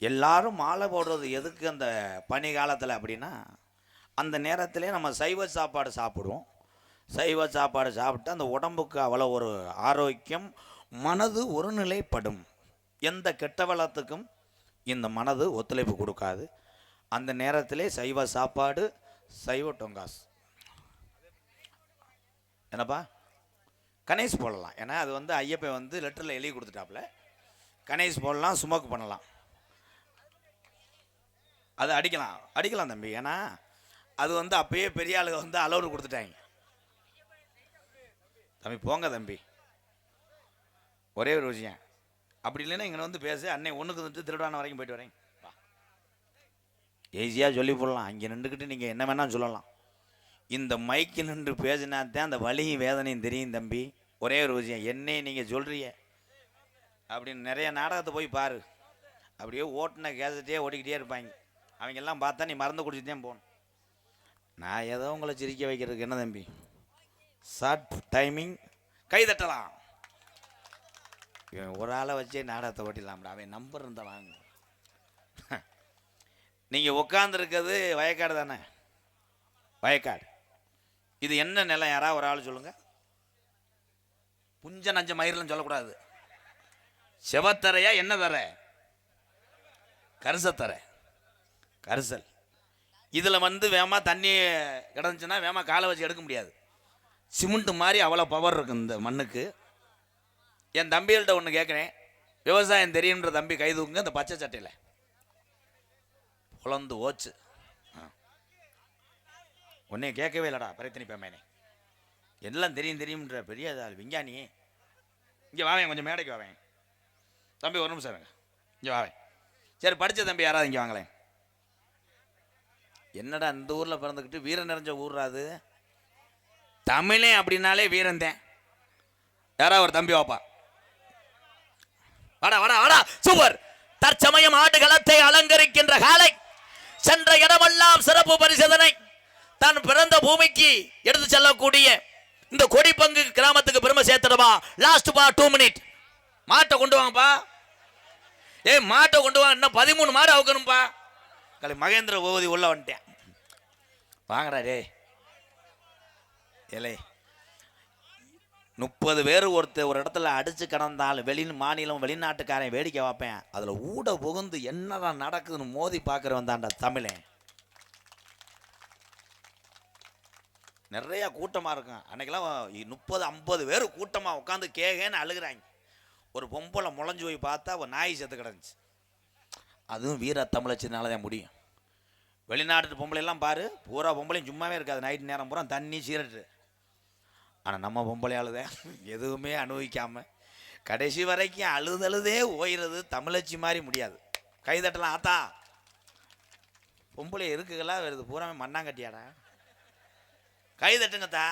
எல்லாரும் மாலை போடுறது எதுக்கு அந்த பனி காலத்தில் அப்படின்னா அந்த நேரத்திலே நம்ம சைவ சாப்பாடு சாப்பிடுவோம் சைவ சாப்பாடு சாப்பிட்டு அந்த உடம்புக்கு அவ்வளோ ஒரு ஆரோக்கியம் மனது ஒருநிலைப்படும் எந்த கெட்ட வளத்துக்கும் இந்த மனது ஒத்துழைப்பு கொடுக்காது அந்த நேரத்திலே சைவ சாப்பாடு சைவ டொங்காஸ் என்னப்பா கணேஷ் போடலாம் ஏன்னா அது வந்து ஐயப்பன் வந்து லெட்டரில் எழுதி கொடுத்துட்டாப்புல கணேஷ் போடலாம் ஸ்மோக் பண்ணலாம் அது அடிக்கலாம் தம்பி ஏன்னா அது வந்து அப்பயே பெரிய ஆளுங்க வந்து அலோடு கொடுத்துட்டாங்க தம்பி போங்க தம்பி ஒரே ஒரு விஷயம் அப்படி இல்லைன்னா இங்கே வந்து பேச அன்னை ஒன்றுக்கு வந்துட்டு திருடான வரைக்கும் போயிட்டு வரேன் ஈஸியாக சொல்லி போடலாம் இங்கே நின்றுக்கிட்டு நீங்கள் என்ன வேணாலும் சொல்லலாம் இந்த மைக்கு நின்று பேசினா தான் அந்த வலியும் வேதனையும் தெரியும் தம்பி ஒரே ஒரு விஷயம் என்னை நீங்கள் சொல்கிறீங்க அப்படின்னு நிறைய நாடகத்தை போய் பாரு அப்படியே ஓட்டுன கேசட்டே ஓட்டிக்கிட்டே இருப்பாங்க அவங்கெல்லாம் பார்த்தா நீ மறந்து குடிச்சிட்டு தான் போகணும் நான் ஏதோ உங்களை சிரிக்க வைக்கிறதுக்கு என்ன தம்பி ஷார்ட் டைமிங் கை தட்டலாம் இவன் ஒரு ஆளை வச்சே நாடகத்தை ஓட்டிடலாம்டா அவன் நம்பர் இருந்தால் வாங்க நீங்கள் உட்காந்துருக்கிறது வயக்காடு தானே வயக்காடு இது என்ன நிலம் யாராவது ஒரு ஆள் சொல்லுங்கள் புஞ்ச நஞ்ச மயிரெலாம் சொல்லக்கூடாது செவத்தரையா என்ன தர கரிசத்தரை கரிசல் இதில் வந்து வேமா தண்ணி கிடந்துச்சுன்னா வேமா காலை வச்சு எடுக்க முடியாது சிமெண்ட் மாதிரி அவ்வளோ பவர் இருக்கு இந்த மண்ணுக்கு என் தம்பிகள்கிட்ட ஒன்று கேட்குறேன் விவசாயம் தெரியுன்ற தம்பி கை தூக்குங்க இந்த பச்சை சட்டையில் குழந்து ஓச்சு ஒன்னே கேட்கவே இல்லைடா பிரச்சனை பேமேனே எல்லாம் தெரியும்ன்ற பெரிய விஞ்ஞானி இங்கே வாவேன் கொஞ்சம் மேடைக்கு வாவேன் தம்பி ஒரு நிமிஷம் இருங்க இங்கே வாவேன் சரி படித்த தம்பி யாராவது இங்கே வாங்களேன் என்னடா இந்த ஊரில் பிறந்துக்கிட்டு வீரம் நிறைஞ்ச ஊர்றாது தமிழே அப்படின்னாலே வீரந்தேன் யாராவது ஒரு தம்பி வாப்பா வாடா வாடா வாடா சூப்பர் தற்சமயம் ஆடுகளத்தை அலங்கரிக்கின்ற காலை சென்ற இடமெல்லாம் சிறப்பு பரிசோதனை தான் பிறந்த பூமிக்கு எடுத்து செல்லக்கூடிய இந்த கொடிப்பங்கு கிராமத்துக்கு பெருமை சேர்த்துடுவா லாஸ்ட் பா 2 மினிட் மாட்டை கொண்டு வாங்கப்பா மாட்டை கொண்டு வாங்க இன்னும் 13 மாடு அவுக்கணும்பா கலை மகேந்திர பூபதி உள்ள வந்துட்டேன் வாங்கடா டே ஏலே 30 பேர் ஒரு இடத்துல அடிச்சு கிடந்தாலும் மாநிலம் வெளிநாட்டுக்காரன் வேடிக்கை பார்ப்பேன். அதில் ஊட புகுந்து என்னதான் நடக்குதுன்னு மோதி பார்க்குறவன் தான்டா தமிழன். நிறைய கூட்டமாக இருக்கும். அன்னைக்கெல்லாம் 30-50 பேர் கூட்டமாக உட்காந்து கேகேன்னு அழுகிறாங்க. ஒரு பொம்பளை முளைஞ்சு போய் பார்த்தா ஒரு நாய் செத்து கிடந்துச்சு. அதுவும் வீர தமிழச்சினால தான் முடியும். வெளிநாட்டு பொம்பளையெல்லாம் பாரு, பூரா பொம்பளையும் சும்மாவே இருக்காது. நைட்டு நேரம் பூரா தண்ணி சீரட்டு. ஆனால் நம்ம பொம்பளையால் தான் எதுவுமே அனுபவிக்காமல் கடைசி வரைக்கும் அழுதழுதே ஓயிறது. தமிழச்சி மாதிரி முடியாது. கைதட்டலாம் ஆத்தா. பொம்பளை இருக்குகளா வருது பூராமே மண்ணாங்கட்டியாடா. கைதட்டுங்கத்தா.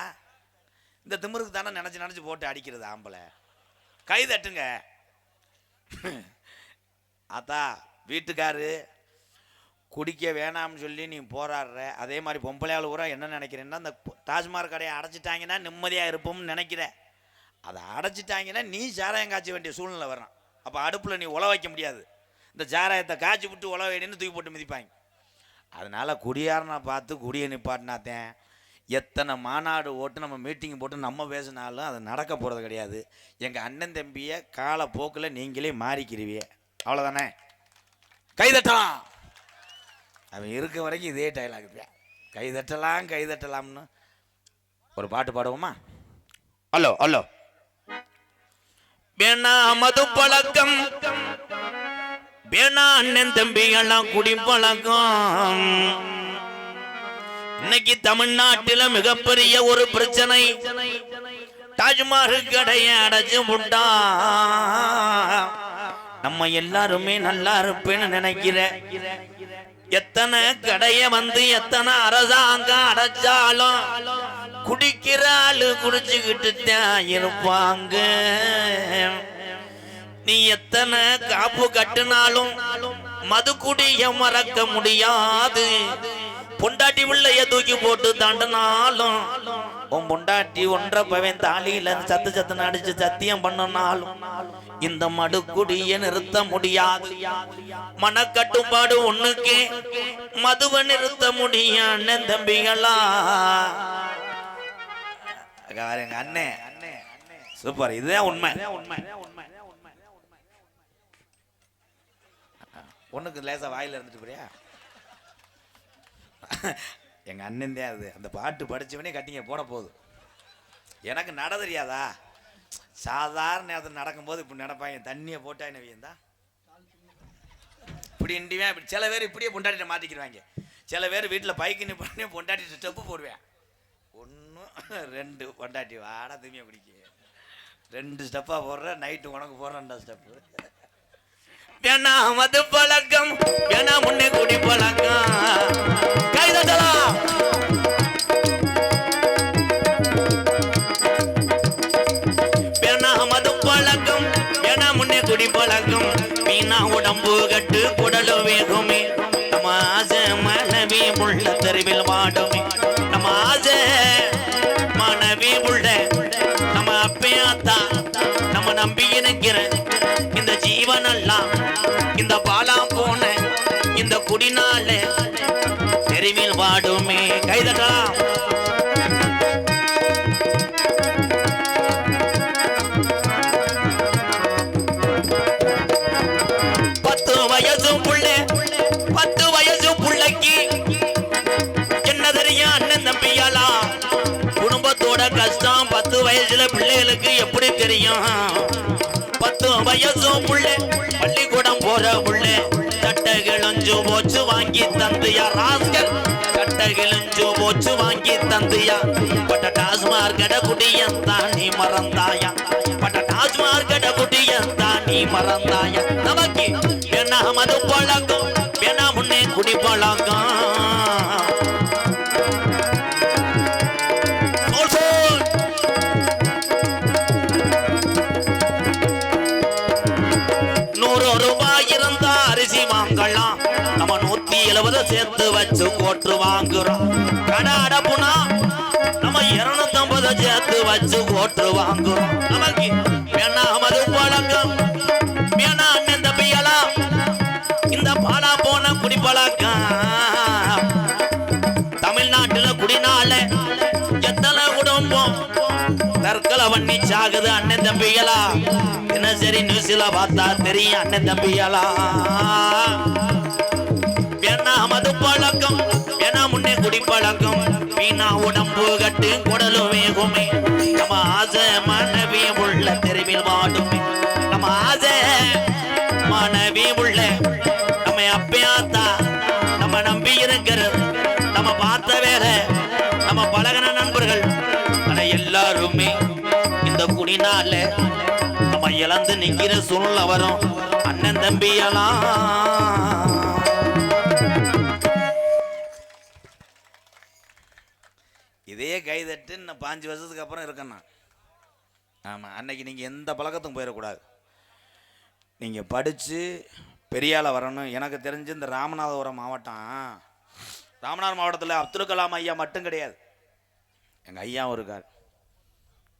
இந்த திமிருக்கு தானே நினச்சி போட்டு அடிக்கிறது ஆம்பளை. கைதட்டுங்க ஆத்தா. வீட்டுக்காரு குடிக்க வேணாம்னு சொல்லி நீ போராடுற. அதே மாதிரி பொம்பளையால் பூரா என்ன நினைக்கிறேன்னா, இந்த டாஸ்மாக் கடையை அடைச்சிட்டாங்கன்னா நிம்மதியாக இருப்போம்னு நினைக்கிற. அதை அடைச்சிட்டாங்கன்னா நீ சாராயம் காய்ச்ச வேண்டிய சூழ்நிலை வரும். அப்போ அடுப்பில் நீ உழ வைக்க முடியாது. இந்த சாராயத்தை காய்ச்சி விட்டு உழ வேணும்னு தூக்கி போட்டு மிதிப்பாங்க. அதனால் குடியாரனை பார்த்து குடியை நிப்பாட்டினாத்தேன். எத்தனை மாநாடு ஓட்டு நம்ம மீட்டிங் போட்டு நம்ம பேசினாலும் அது நடக்க போகிறது கிடையாது. எங்கள் அண்ணன் தம்பியை காலப்போக்கில் நீங்களே மாறிக்கிறீங்க. அவ்வளோதானே? கைதட்டலாம். அவன் இருக்க வரைக்கும் இதே டைலாக் இருப்பேன். கைதட்டலாம்னு ஒரு பாட்டு பாடுவோமா? Hello hello. வேணா மது பழக்கம், வேணா அண்ணன் தம்பிகள்லாம் குடி பழக்கம். இன்னைக்கு தமிழ்நாட்டில் மிகப்பெரிய ஒரு பிரச்சனை. டாஸ்மாக் கடையை அடைச்சு விட்டா நம்ம எல்லாருமே நல்லா இருப்பேன்னு நினைக்கிற. எத்தனை கடைய எத்தனை அரசாங்கம் அடைச்சாலும் குடிக்கிற ஆளு குடிச்சுக்கிட்டு தான் இருப்பாங்க. நீ எத்தனை காப்பு கட்டினாலும் மது குடிய மறக்க முடியாது. பொண்டாட்டி பிள்ளைய தூக்கி போட்டு தாண்டினாலும் உன் பொண்டாட்டி ஒன்றை பவன் தாலியில சத்து அடிச்சு சத்தியம் பண்ணனாலும் இந்த மடுக்குடிய நிறுத்த முடியாது. மனக்கட்டுப்பாடு ஒண்ணுக்கே மதுவை நிறுத்த முடியும். அண்ணன் தம்பிகளா, எங்க அண்ணே சூப்பர். இதுதான் உண்மை. ஒண்ணுக்கு லேசா வாயில இருந்துட்டு போறியா? எங்க அண்ணன் தான் அது. அந்த பாட்டு படிச்சவனே கட்டிங்க போட போகுது. எனக்கு நட தெரியாதா? சாதாரண நேரத்தில் நடக்கும்போது இப்படி நடப்பாங்க. தண்ணியை போட்டா என்ன வையந்தா இப்படி இண்டிவேன். இப்படி சில பேர் இப்படியே பொண்டாட்டிட்ட மாட்டிக்கிறாங்க. சில பேர் வீட்டில் பைக்கு பண்ணி பொண்டாட்டிட்டு ஸ்டெப்பு போடுவேன். 1 2 பொண்டாட்டி வாடா தூமியை பிடிக்க 2 ஸ்டெப்பாக போடுற. நைட்டு உனக்கு போடுறேன்டா ஸ்டெப்பு. ஏன்னா மது பழக்கம், ஏன்னா முன்னே குடி பழக்கம். கைதட்டலாம். ஏன்னா மது பழக்கம், ஏன்னா முன்னே குடி பழக்கம். மீனா உடம்பு கட்டு குடலு வேகுமே. நம்ம ஆசை மனைவி உள்ள தெருவில் வாடுமே. நம்ம ஆசை மனைவி உள்ள நம்ம அப்பையாத்தா நம்ம நம்பி இருக்கிற இந்த ஜீவனெல்லாம் இந்த பாலா போன இந்த குடினால தெருவில் வாடுமே. கைதட்டலாம். 10 வயசு புள்ள, 10 வயசு புள்ளைக்கு என்ன தெரியும் அண்ணன் தம்பியாலா? குடும்பத்தோட கஷ்டம் 10 வயசுல பிள்ளைகளுக்கு எப்படி தெரியும்? 10 வயசு புள்ள, பள்ளிக்கூடம் போற புள்ள. சட்டை கிழிஞ்சு போச்சு வாங்கி தந்தியா ராஸ்கல். சட்டை கிழிஞ்சு போச்சு வாங்கி தந்தியா. பட்ட டாஸ்மாக் கடை குடியந்தான் நீ மறந்தாயா? பட்ட டாஸ்மாக் கடை குடியந்தான் நீ மறந்தாயா? நமக்கு என்ன மது பழக்கம், வேணா முன்னே குடி பழக்கம். நம்ம 170 சேர்த்து வச்சு கோட்டு வாங்குறோம். கடை அடப்புனா நம்ம 250 சேர்த்து வச்சு கோட்டு வாங்குறோம். நமக்கு வேணா மது பழக்கம், வேணா அண்ணன் தம்பியெல்லாம் இந்த பாலா போன குடி பழக்கம். தமிழ்நாட்டுல குடினால எத்தனை குடும்பம் தற்கொலை பண்ணி சாகுது அண்ணன் தம்பிகளா. என்ன சரி நியூஸ்ல பார்த்தா தெரியும் அண்ணன் தம்பிகளா. வேணா மது பழக்கம் வேணா முன்னே குடி பழக்கம் வீணா உடம்பு கட்டு குடலும் வேகுமே. நம்ம ஆசை மனைவி உள்ள தெருவில் வாடுமே. நம்ம ஆசை மனைவி உள்ள நம்ம அப்பையாத்தா நம்ம நம்பி இருக்கிறது நம்ம பார்த்த வேலை நம்ம பழகின நண்பர்கள் ஆனா எல்லாருமே இந்த குடினால நம்ம இழந்து நிக்கிற சூழ்நிலை வரும் அண்ணன் தம்பியெல்லாம். இதே கைதட்டு இன்னும் 5 வருஷத்துக்கு அப்புறம் இருக்கேன். ஆமாம், அன்னைக்கு நீங்கள் எந்த பழக்கத்துக்கும் போயிடக்கூடாது. நீங்கள் படித்து பெரியாள வரணும். எனக்கு தெரிஞ்சு இந்த ராமநாதபுரம் மாவட்டத்தில் அப்துல் கலாம் ஐயா மட்டும் கிடையாது, எங்கள் ஐயாவும் இருக்கார்.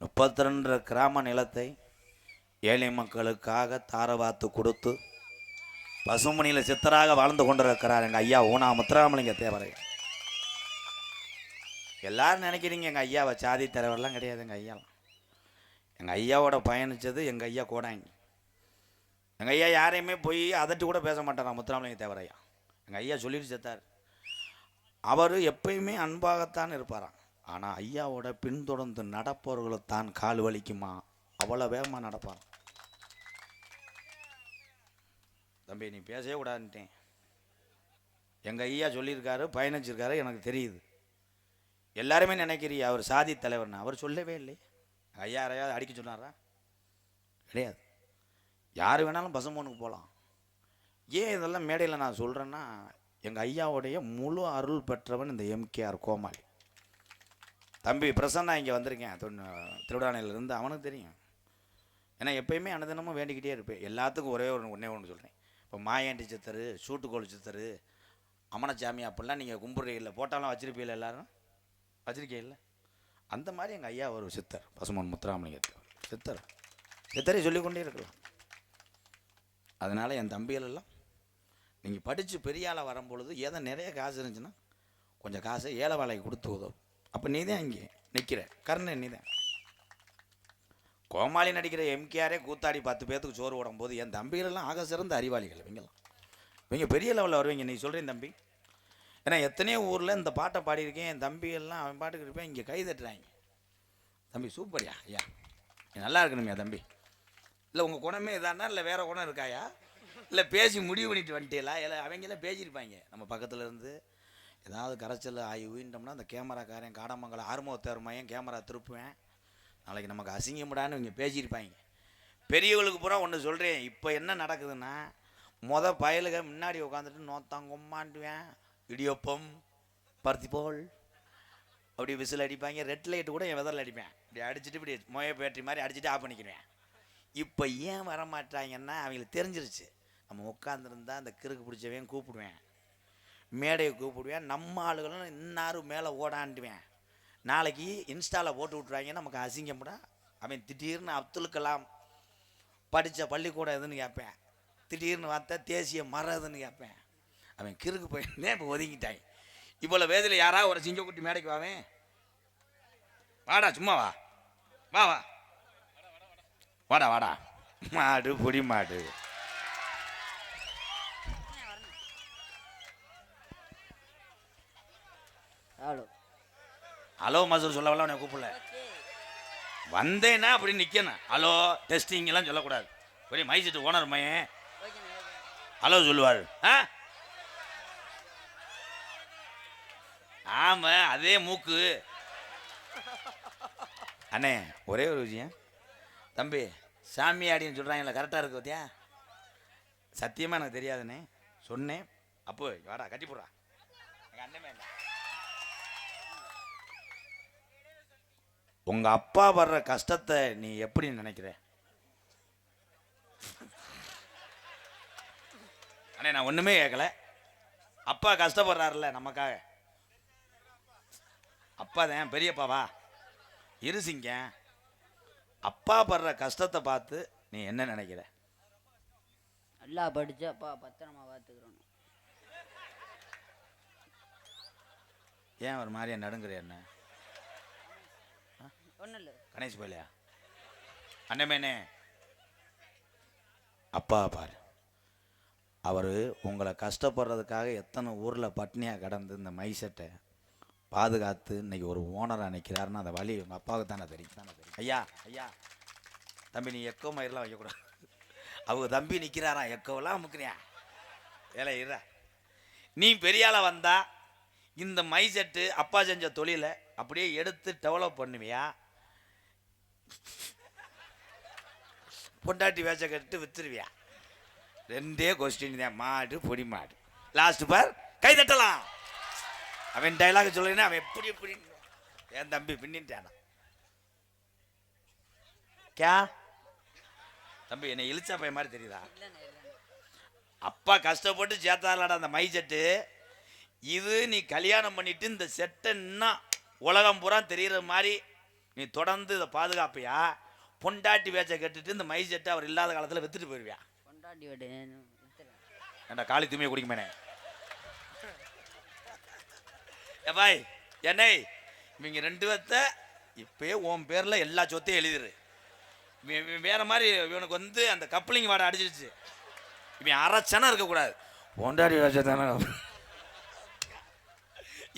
32 கிராம நிலத்தை ஏழை மக்களுக்காக தாரவாத்து கொடுத்து பசுமணியில் சித்தராக வாழ்ந்து கொண்டிருக்கிறார் எங்கள் ஐயா ஊனா முத்துராமலிங்க தேவரையா. எல்லாரும் நினைக்கிறீங்க எங்கள் ஐயாவை சாதி தலைவர்லாம் கிடையாது. எங்கள் ஐயாவோட பயணித்தது எங்கள் ஐயா கோடாங்கி. எங்கள் ஐயா யாரையுமே போய் அதட்டு கூட பேச மாட்டாராம் முத்துராமலிங்க தேவரையா. எங்கள் ஐயா சொல்லிட்டு செத்தார். அவர் எப்பயுமே அன்பாகத்தான் இருப்பாராம். ஆனால் ஐயாவோட பின்தொடர்ந்து நடப்பவர்களை தான் கால் வலிக்குமா அவ்வளோ வேகமாக நடப்பார். தம்பி நீ பேசவே கூடாதுன்ட்டேன். எங்கள் ஐயா சொல்லியிருக்காரு, பயணிச்சிருக்காரு, எனக்கு தெரியுது. எல்லாருமே நினைக்கிறீ அவர் சாதி தலைவர்னு. அவர் சொல்லவே இல்லை. ஐயா யாரையாவது அடிக்க சொன்னாரா? கிடையாது. யார் வேணாலும் பசுமோனுக்கு போகலாம். ஏன் இதெல்லாம் மேடையில் நான் சொல்கிறேன்னா, எங்கள் ஐயாவுடைய முழு அருள் பெற்றவன் இந்த எம்கேஆர் கோமாளி. தம்பி பிரசன்னா இங்கே வந்திருக்கேன் திருவிடானையிலேருந்து, அவனுக்கு தெரியும். ஏன்னா எப்பயுமே அனுதினமும் வேண்டிக்கிட்டே இருப்பேன். எல்லாத்துக்கும் ஒன்றே ஒன்று சொல்கிறேன். இப்போ மாயாண்டி சித்தர், சூட்டுக்கோள் சித்தர், அமனச்சாமி அப்படிலாம் நீங்கள் கும்பிட்றீங்கள, போட்டாலும் வச்சிருப்பீங்கள, எல்லாரும் வச்சிருக்கீங்கள. அந்த மாதிரி எங்கள் ஐயா ஒரு சித்தர், பசுமன் முத்துராமலிங்க சித்தரை சொல்லிக்கொண்டே இருக்கலாம். அதனால் என் தம்பிகளெல்லாம் நீங்கள் படித்து பெரிய ஆளாக வரும்பொழுது ஏதோ நிறைய காசு இருந்துச்சுன்னா கொஞ்சம் காசை ஏழை வேலைக்கு கொடுத்து உதவும். அப்போ நீ தான் இங்கே நிற்கிற கர்ணன், நீ தான். கோமாளி நடிக்கிற எம்கேஆரே கூத்தாடி 10 பேர்த்துக்கு சோறு ஓடும்போது என் தம்பிகளெல்லாம் ஆக சிறந்த அறிவாளிகள். இவங்க பெரிய லெவலில் வருவீங்க. நீ சொல்கிறேன் தம்பி. ஏன்னா எத்தனையோ ஊரில் இந்த பாட்டை பாடியிருக்கேன். என் தம்பியெல்லாம் அவன் பாட்டுக்கு இருப்பேன், இங்கே கை தட்டுறாங்க. தம்பி சூப்பர்யா ஐயா, நீ நல்லா இருக்கணுமையா தம்பி. இல்லை உங்கள் குணமே இதானா இல்லை வேறு குணம் இருக்காயா? இல்லை பேசி முடிவு பண்ணிட்டு வந்துட்டீங்களா? இல்லை அவங்களாம் பேசியிருப்பாங்க. நம்ம பக்கத்தில் இருந்து ஏதாவது கரைச்சல் ஆகி ஊயிட்டோம்னா அந்த கேமராக்காரன் காடமங்கலம் ஆறுமுகத்தேர்மையன் கேமரா திருப்புவேன், நாளைக்கு நமக்கு அசிங்கப்படான்னு இவங்க பேசியிருப்பாங்க. பெரியவங்களுக்கு பூரா ஒன்று சொல்கிறேன். இப்போ என்ன நடக்குதுன்னா, பயலுக முன்னாடி உட்காந்துட்டு நோத்தாங்கொம்மாண்டுவேன், இடியப்பம் பருத்தி போல் அப்படி விசில் அடிப்பாங்க. ரெட் லைட்டு கூட என் வெதரில் அடிப்பேன். இப்படி அடிச்சுட்டு இப்படி மொய பேட்டரி மாதிரி அடிச்சுட்டு ஆஃப் பண்ணிக்கிறேன். இப்போ ஏன் வரமாட்டாங்கன்னா அவங்களுக்கு தெரிஞ்சிருச்சு. நம்ம உட்காந்துருந்தா அந்த கிறுக்கு பிடிச்சவன் கூப்பிடுவேன், மேடையை கூப்பிடுவேன், நம்ம ஆளுகளும் இன்னாரும் மேலே ஓடாண்டுவேன். நாளைக்கு இன்ஸ்டாவில் போட்டு விட்ருவாங்க, நமக்கு அசிங்கப்படா. அவன் திடீர்னு அப்துல் கலாம் படித்த பள்ளிக்கூடம் எதுன்னு கேட்பேன், திடீர்னு பார்த்தா தேசிய மரம் எதுன்னு கேட்பேன். அவன் கிறுக்கு போயிருந்தேன், இப்போ ஒதுங்கிட்டாங்க. இவ்வளோ வேதியில் யாராவது ஒரு சிங்கக்குட்டி மேடைக்கு வாவேன், வாடா சும்மா வா வா வா வாடா வாடா மாடு பொடி மாடு. ஹலோ மசூர் சொல்லவெல்லாம் உன்னை கூப்பிடல. வந்தேன்னா அப்படி நிற்கணும். ஹலோ டெஸ்டிங் எல்லாம் சொல்லக்கூடாது. பெரிய மைசிட்டு ஓனர் மையன் ஹலோ சொல்லுவார். ஆமா அதே மூக்கு. அண்ணே ஒரே ஒரு விஷயம் தம்பி, சாமியாடின்னு சொல்கிறாங்களே கரெக்டாக இருக்கு பார்த்தியா? சத்தியமாக எனக்கு தெரியாதுண்ணே சொன்னேன். அப்போ வாடா கட்டி போடுறா. எங்கள் அண்ணன் இல்லை, உங்கள் அப்பா வர்ற கஷ்டத்தை நீ எப்படி நினைக்கிற? அண்ணே நான் ஒன்றுமே கேட்கல. அப்பா கஷ்டப்படுறாருல்ல நமக்காக. அப்பா தான் பெரியப்பாவா இருசிங்க. அப்பா படுற கஷ்டத்தை பார்த்து நீ என்ன நினைக்கிற? நல்லா படிச்சு அப்பா பத்திரமா பார்த்துக்கிறோம். ஏன் ஒரு மாதிரியா நடுங்குற? என்ன ஒன்றும் இல்லை. கணேஷ் போயிலையா அண்ணமேனே அப்பா பாரு, அவர் உங்களை கஷ்டப்படுறதுக்காக எத்தனை ஊரில் பட்னியாக கடந்து இந்த மைசெட்டை பாதுகாத்து இன்னைக்கு ஒரு ஓனராக நிற்கிறாருன்னா அந்த வழி உங்கள் அப்பாவுக்கு தானே தெரியும். ஐயா ஐயா தம்பி, நீ எக்கோ மயிரெலாம் வைக்கக்கூடாது. அவங்க தம்பி நிற்கிறாரா, எக்கோவெல்லாம் அமுக்குறியா? ஏல இருடா, நீ பெரியாள வந்தா இந்த மைசெட்டு அப்பா செஞ்ச தொழிலை அப்படியே எடுத்து டெவலப் பண்ணுவியா, பொண்டாட்டி வேச்ச கட்டு வித்துருவியா? ரெண்டே கொஸ்டின் தான், மாடு பொடி மாடு. லாஸ்ட் பார், கை தட்டலாம். அவன் டைலாக் சொல்லுன்னா அவன் எப்படி எப்படி என் தம்பி பின்னிட்டானா கே தம்பி, என்னை இழிச்சா பையன் மாதிரி தெரியுதா? இல்லைண்ணே இல்லைண்ணே. அப்பா கஷ்டப்பட்டு சேர்த்தாலாடா அந்த மை செட்டு. இது நீ கல்யாணம் பண்ணிட்டு இந்த செட்டை இன்னும் உலகம் பூரா தெரிகிற மாதிரி நீ தொடர்ந்து இதை பாதுகாப்பியா, பொண்டாட்டி வேச்ச கட்டுட்டு இந்த மை செட்டை அவர் இல்லாத காலத்தில் வித்துட்டு போயிருவியா? கொண்டாட்டி விட்டு வித்துறேன். ஏண்டா காளி துணியை குடிக்குமேனே பாய் என்னை இவங்க ரெண்டு பேர்த்த இப்பயே உன் பேரில் எல்லா சொத்தையும் எழுதிரு. வேற மாதிரி இவனுக்கு வந்து அந்த கப்ளிங் வாடை அடிச்சிருச்சு. இவன் அரைச்சனா இருக்கக்கூடாது, பொண்டாட்டி வேச்ச தானே.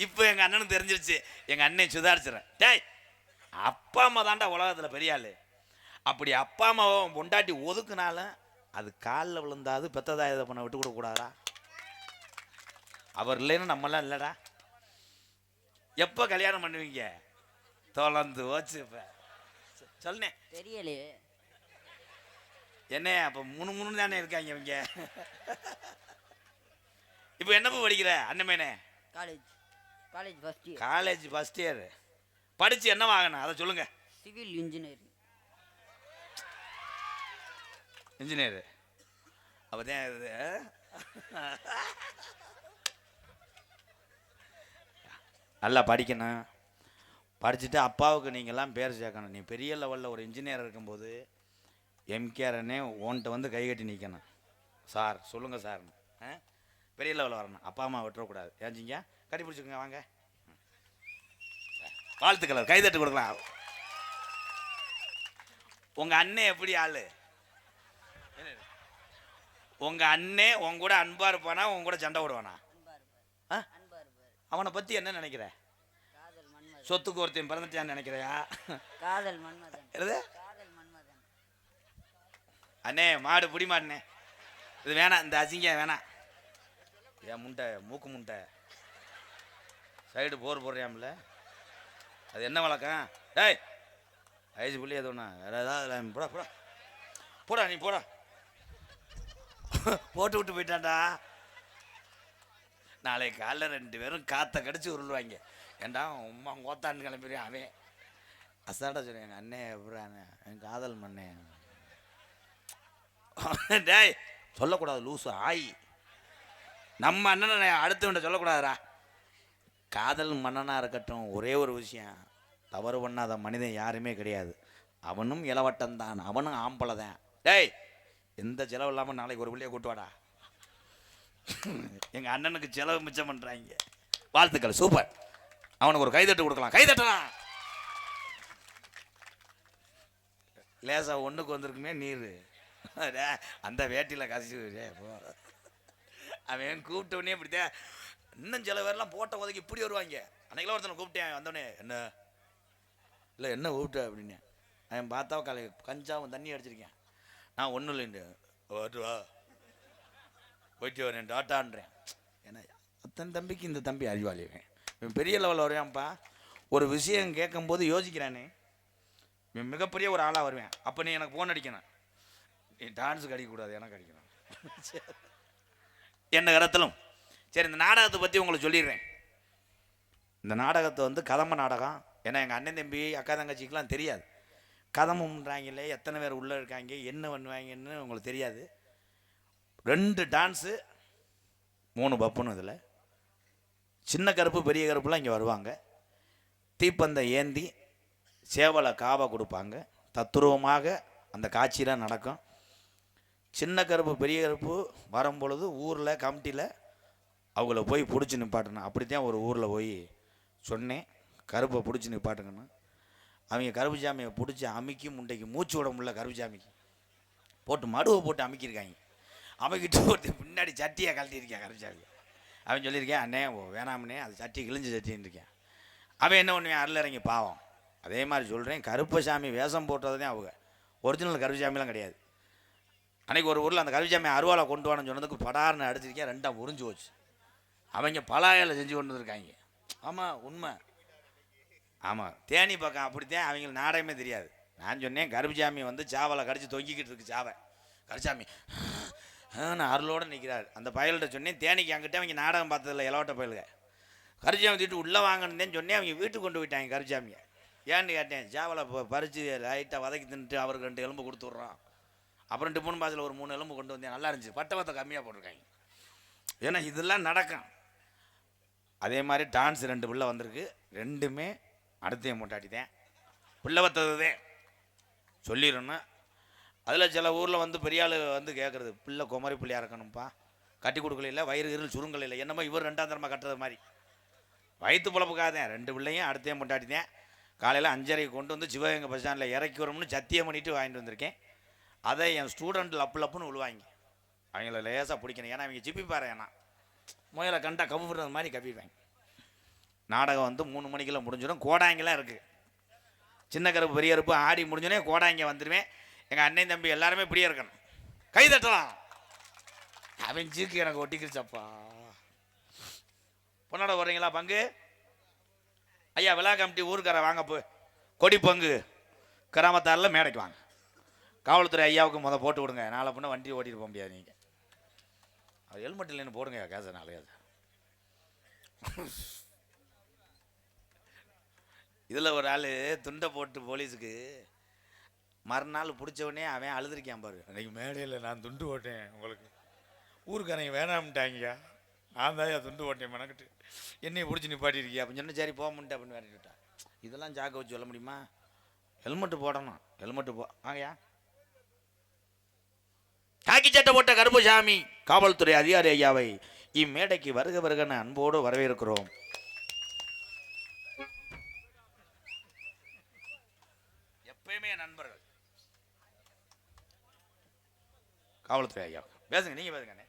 இப்போ எங்கள் அண்ணனுக்கு தெரிஞ்சிருச்சு, எங்கள் அண்ணன் சுதாரிச்சிடறேன். டேய், அப்பா அம்மா தாண்டா உலகத்தில் பெரிய ஆள். அப்படி அப்பா அம்மாவை பொண்டாட்டி ஒதுக்குனாலும் அது காலில் விழுந்தாது பெத்ததா இதை பண்ண விட்டு கொடுக்கூடாதா? அவர் இல்லைன்னு நம்மளாம் இல்லைடா. எப்போ கல்யாணம் பண்ணுவீங்க? தொலைந்து போச்சு. இப்போ சொல்லுனே தெரியலையே. என்ன அப்போ மூணு தானே இருக்காங்க இவங்க. இப்போ என்னப்போ படிக்கிற அண்ணமேனே? College first year. College first year படித்து என்ன வாங்கின அதை சொல்லுங்க. Civil engineering. இன்ஜினியர் அப்போதான் இது. நல்லா படிக்கணும், படிச்சுட்டு அப்பாவுக்கு நீங்கள்லாம் பேர் சேர்க்கணும். நீ பெரிய லெவலில் ஒரு இன்ஜினியர் இருக்கும்போது எம்கேஆர்னே ஓன்ட்ட வந்து கை கட்டி நிற்கணும். சார் சொல்லுங்கள் சார், பெரிய லெவலில் வரணும். அப்பா அம்மா விட்டுறக்கூடாது. ஏஞ்சிங்க கட்டி பிடிச்சிக்கோங்க, வாங்க வாழ்த்துக்கள், கைதட்டு கொடுக்கலாம். உங்கள் அண்ணன் எப்படி ஆள்? உங்கள் அண்ணே உங்க கூட அன்பாக இருப்பானா, உங்க கூட சண்டை விடுவானா? அவனை பற்றி என்ன நினைக்கிற? சொத்துக்கு ஒருத்தையும் பிறந்துட்டான்னு நினைக்கிறையா? காதல் மன்மதன். காதல் மன்மதன். அண்ணே மாடு பிடி மாடுனே, இது வேணாம், இந்த அசிங்கம் வேணாம். ஏன் முண்டை மூக்கு முண்டை சைடு போடுறியாம்ல, அது என்ன வழக்கம்? டேய் வயசு புள்ளி எது ஒன்றா வேறு ஏதாவது போடா போடா போடா, நீ போடா. போட்டு விட்டு போயிட்டான்டா. நாளைக்கு காலைல ரெண்டு பேரும் காற்றை கடிச்சு உருள்வாங்க. ஏண்டா உம்மா கோத்தான்னு கிளம்பிடுவேன். அவன் அசாடா சொல்லுவேன், எங்கள் அண்ணே எப்படாண்ணே என் காதல் மண்ணே. டேய் சொல்லக்கூடாது லூசு ஆயி. நம்ம அண்ணனை அடுத்தவன்ட்ட சொல்லக்கூடாதுரா. காதல் மன்னனாக இருக்கட்டும், ஒரே ஒரு விஷயம், தவறு பண்ணாத மனிதன் யாருமே கிடையாது. அவனும் இளவட்டம்தான், அவனும் ஆம்பளை தான். டேய் எந்த செலவு இல்லாமல் நாளைக்கு ஒரு பிள்ளைய கூட்டு வாடா. எங்கள் அண்ணனுக்கு செலவு மிச்சம் பண்ணுறாங்க. வாழ்த்துக்கள், சூப்பர். அவனுக்கு ஒரு கைதட்டு கொடுக்கலாம், கைதட்டலாம். லேசாக ஒன்றுக்கு வந்திருக்குமே நீர் அந்த வேட்டியில் கசிச்சு போ. அவன் கூப்பிட்டவனே இப்படித்தான். இன்னும் சில பேர்லாம் போட்ட உதக்கி இப்படி வருவாங்க. அன்னைக்கெல்லாம் ஒருத்தனை கூப்பிட்டேன், வந்தவனே என்ன இல்லை என்ன கூப்பிட்ட அப்படின்னு. அவன் பார்த்தா கஞ்சாவும் தண்ணி அடிச்சிருக்கேன். நான் ஒன்றும் இல்லைண்டு வா போயிட்டு வரேன் டாட்டான்றேன். ஏன்னா அத்தனை தம்பிக்கு இந்த தம்பி அறிவாளிவேன். இவன் பெரிய லெவலில் வருவான்ப்பா. ஒரு விஷயம் கேட்கும்போது யோசிக்கிறானே, இவன் மிகப்பெரிய ஒரு ஆளாக வருவேன். அப்போ நீ எனக்கு ஃபோன் அடிக்கணும். நீ டான்ஸுக்கு அடிக்கக்கூடாது, எனக்கு அடிக்கணும். என்ன கருத்திலும் சரி. இந்த நாடகத்தை பற்றி உங்களுக்கு சொல்லிடுறேன். இந்த நாடகத்தை வந்து கதம்ப நாடகம். ஏன்னா எங்கள் அண்ணன் தம்பி அக்கா தங்கச்சிக்கெலாம் தெரியாது. கதம்புன்றாங்களே, எத்தனை பேர் உள்ளே இருக்காங்க, என்ன பண்ணுவாங்கன்னு உங்களுக்கு தெரியாது. 2 டான்ஸு 3 பப்புன்னு. இதில் சின்ன கருப்பு பெரிய கருப்புலாம் இங்கே வருவாங்க. தீப்பந்த ஏந்தி சேவலை காவை கொடுப்பாங்க. தத்துருவமாக அந்த காட்சியெலாம் நடக்கும். சின்ன கருப்பு பெரிய கருப்பு வரும்பொழுது ஊரில் கமிட்டியில் அவங்கள போய் பிடிச்சி நிப்பாட்டணும். அப்படித்தான் ஒரு ஊரில் போய் சொன்னேன், கருப்பை பிடிச்சி நிப்பாட்டுங்கன்னு. அவங்க கருப்புசாமியை பிடிச்சி அமுக்கி முண்டைக்கு மூச்சு விட முடியல. கருப்புசாமிக்கு போட்டு மடுவை போட்டு அமுக்கியிருக்காங்க. அமைக்கிட்டு ஒருத்தர் பின்னாடி சட்டியை கழட்டியிருக்கேன். கருப்புசாமி அவன் சொல்லியிருக்கேன், அண்ணே வேணாமண்ணே அது சட்டி கிழிஞ்ச சட்டின்னு இருக்கேன். அவன் என்ன பண்ணுவேன், அருள் இறங்கி பாவம். அதே மாதிரி சொல்கிறேன், கருப்பசாமி வேஷம் போட்டது தான் அவங்க, ஒரிஜினல் கருப்பசாமிலாம் கிடையாது. அன்றைக்கி ஒரு ஊரில் அந்த கருப்பசாமி அருவாலை கொண்டு வான்னு சொன்னதுக்கு படார்னு அடிச்சிருக்கேன், 2 முறிஞ்சு போச்சு. அவங்க பலாயில செஞ்சு கொண்டு வந்துருக்காங்க. ஆமாம் உண்மை. ஆமாம் தேனி பக்கம் அப்படித்தான், அவங்களுக்கு நாடகமே தெரியாது. நான் சொன்னேன் கருப்புசாமி வந்து சாவலை கடிச்சு தொங்கிக்கிட்டு இருக்கு சாவை. கருப்புசாமி அருளோடு நிற்கிறார். அந்த பயல்கிட்ட சொன்னேன், தேனிக்கு அங்கிட்ட அவங்க நாடகம் பார்த்ததில்ல இலவட்ட பயலுக. கருப்புசாமி தீட்டு உள்ளே வாங்கினேன்னு சொன்னேன். அவங்க வீட்டுக்கு கொண்டு போயிட்டாங்க கருப்புசாமியை. ஏன்னு கேட்டேன், சாவலை பறித்து லைட்டாக வதக்கி தின்னுட்டு அவருக்கு 2 எலும்பு கொடுத்துட்றோம். அப்புறம் டிஃபன் பாஸில் ஒரு 3 எலும்பு கொண்டு வந்தேன், நல்லா இருந்துச்சு. பட்டவத்தை கம்மியாக போட்டிருக்காங்க. ஏன்னா இதெல்லாம் நடக்கும். அதே மாதிரி டான்ஸ் 2 பிள்ளை வந்திருக்கு. 2மே அடுத்த மூட்டாட்டித்தேன் பிள்ளை வத்தது சொல்லிடணும். அதில் சில ஊரில் வந்து பெரிய ஆள் வந்து கேட்குறது, பிள்ளை குமரி பிள்ளையாக இருக்கணும்ப்பா, கட்டி கொடுக்கல, வயிறு இருள் சுருங்கல் இல்லை, என்னமோ இவர் 2ஆம் தரமாக கட்டுறது மாதிரி. வயிற்று பொழப்புக்காதேன் 2 பிள்ளையும் அடுத்தே மூட்டாட்டித்தேன். காலையில் 5:30 கொண்டு வந்து சிவகங்கை பஸ் ஸ்டாண்டில் இறக்கி வரணும்னு சத்தியம் பண்ணிவிட்டு வாங்கிட்டு வந்திருக்கேன். அதை என் ஸ்டூடெண்ட் லப்புன்னு விழுவாங்க. அவங்கள லேசாக பிடிக்கணும். ஏன்னா அவங்க ஜிப்பி பாரு, ஏன்னா முயலை கண்டா கவுறது மாதிரி கவிடுவாங்க. நாடகம் வந்து 3 மணிக்கெல்லாம் முடிஞ்சிடும். கோடாங்கெல்லாம் இருக்குது. சின்ன கருப்பு பெரிய கருப்பு ஆடி முடிஞ்சோடனே கோடாங்க வந்துடுவேன். எங்கள் அண்ணன் தம்பி எல்லாருமே இப்படியே இருக்கணும், கை தட்டலாம். அவன் ஜீக்கு எனக்கு ஒட்டிக்கிருச்சப்பா. பொண்ணோட வர்றீங்களா பங்கு? ஐயா விழா கமிட்டி ஊருக்கார வாங்க போய் கொடி பங்கு கிராமத்தாரில் மேடைக்கு வாங்க. காவல்துறை ஐயாவுக்கு போட்டு விடுங்க. நாளை பொண்ணு வண்டி ஓட்டிட்டு போக முடியாது. நீங்கள் அது ஹெல்மெட் இல்லைன்னு போடுங்க கேச நாளையாது. இதில் ஒரு ஆள் துண்டை போட்டு போலீஸுக்கு மறுநாள் பிடிச்சவொடனே அவன் அழுதுருக்கான் பாரு. அன்றைக்கி மேடையில் நான் துண்டு போட்டேன், உங்களுக்கு ஊருக்காரங்க வேணாம்ட்டாங்கய்யா, நான் தான் துண்டு போட்டேன் மெனக்கிட்டு, என்னையை பிடிச்சி நிப்பாட்டிருக்கியா அப்படின்னு சொன்னால் சரி போக முடியும் அப்படின்னு வேண்டிவிட்டான். இதெல்லாம் ஜாக்க வச்சு சொல்ல முடியுமா? ஹெல்மெட்டு போடணும். ஹெல்மெட்டு ஆகையா காக்கி சட்டை போட்ட கருப்புசாமி காவல்துறை அதிகாரி ஐயாவை இம்மேடைக்கு வருக வருகன அன்போடு வரவேற்கிறோம். எப்பயுமே நண்பர்கள். காவல்துறை ஐயா பேசுங்க, நீங்க பேசுங்க.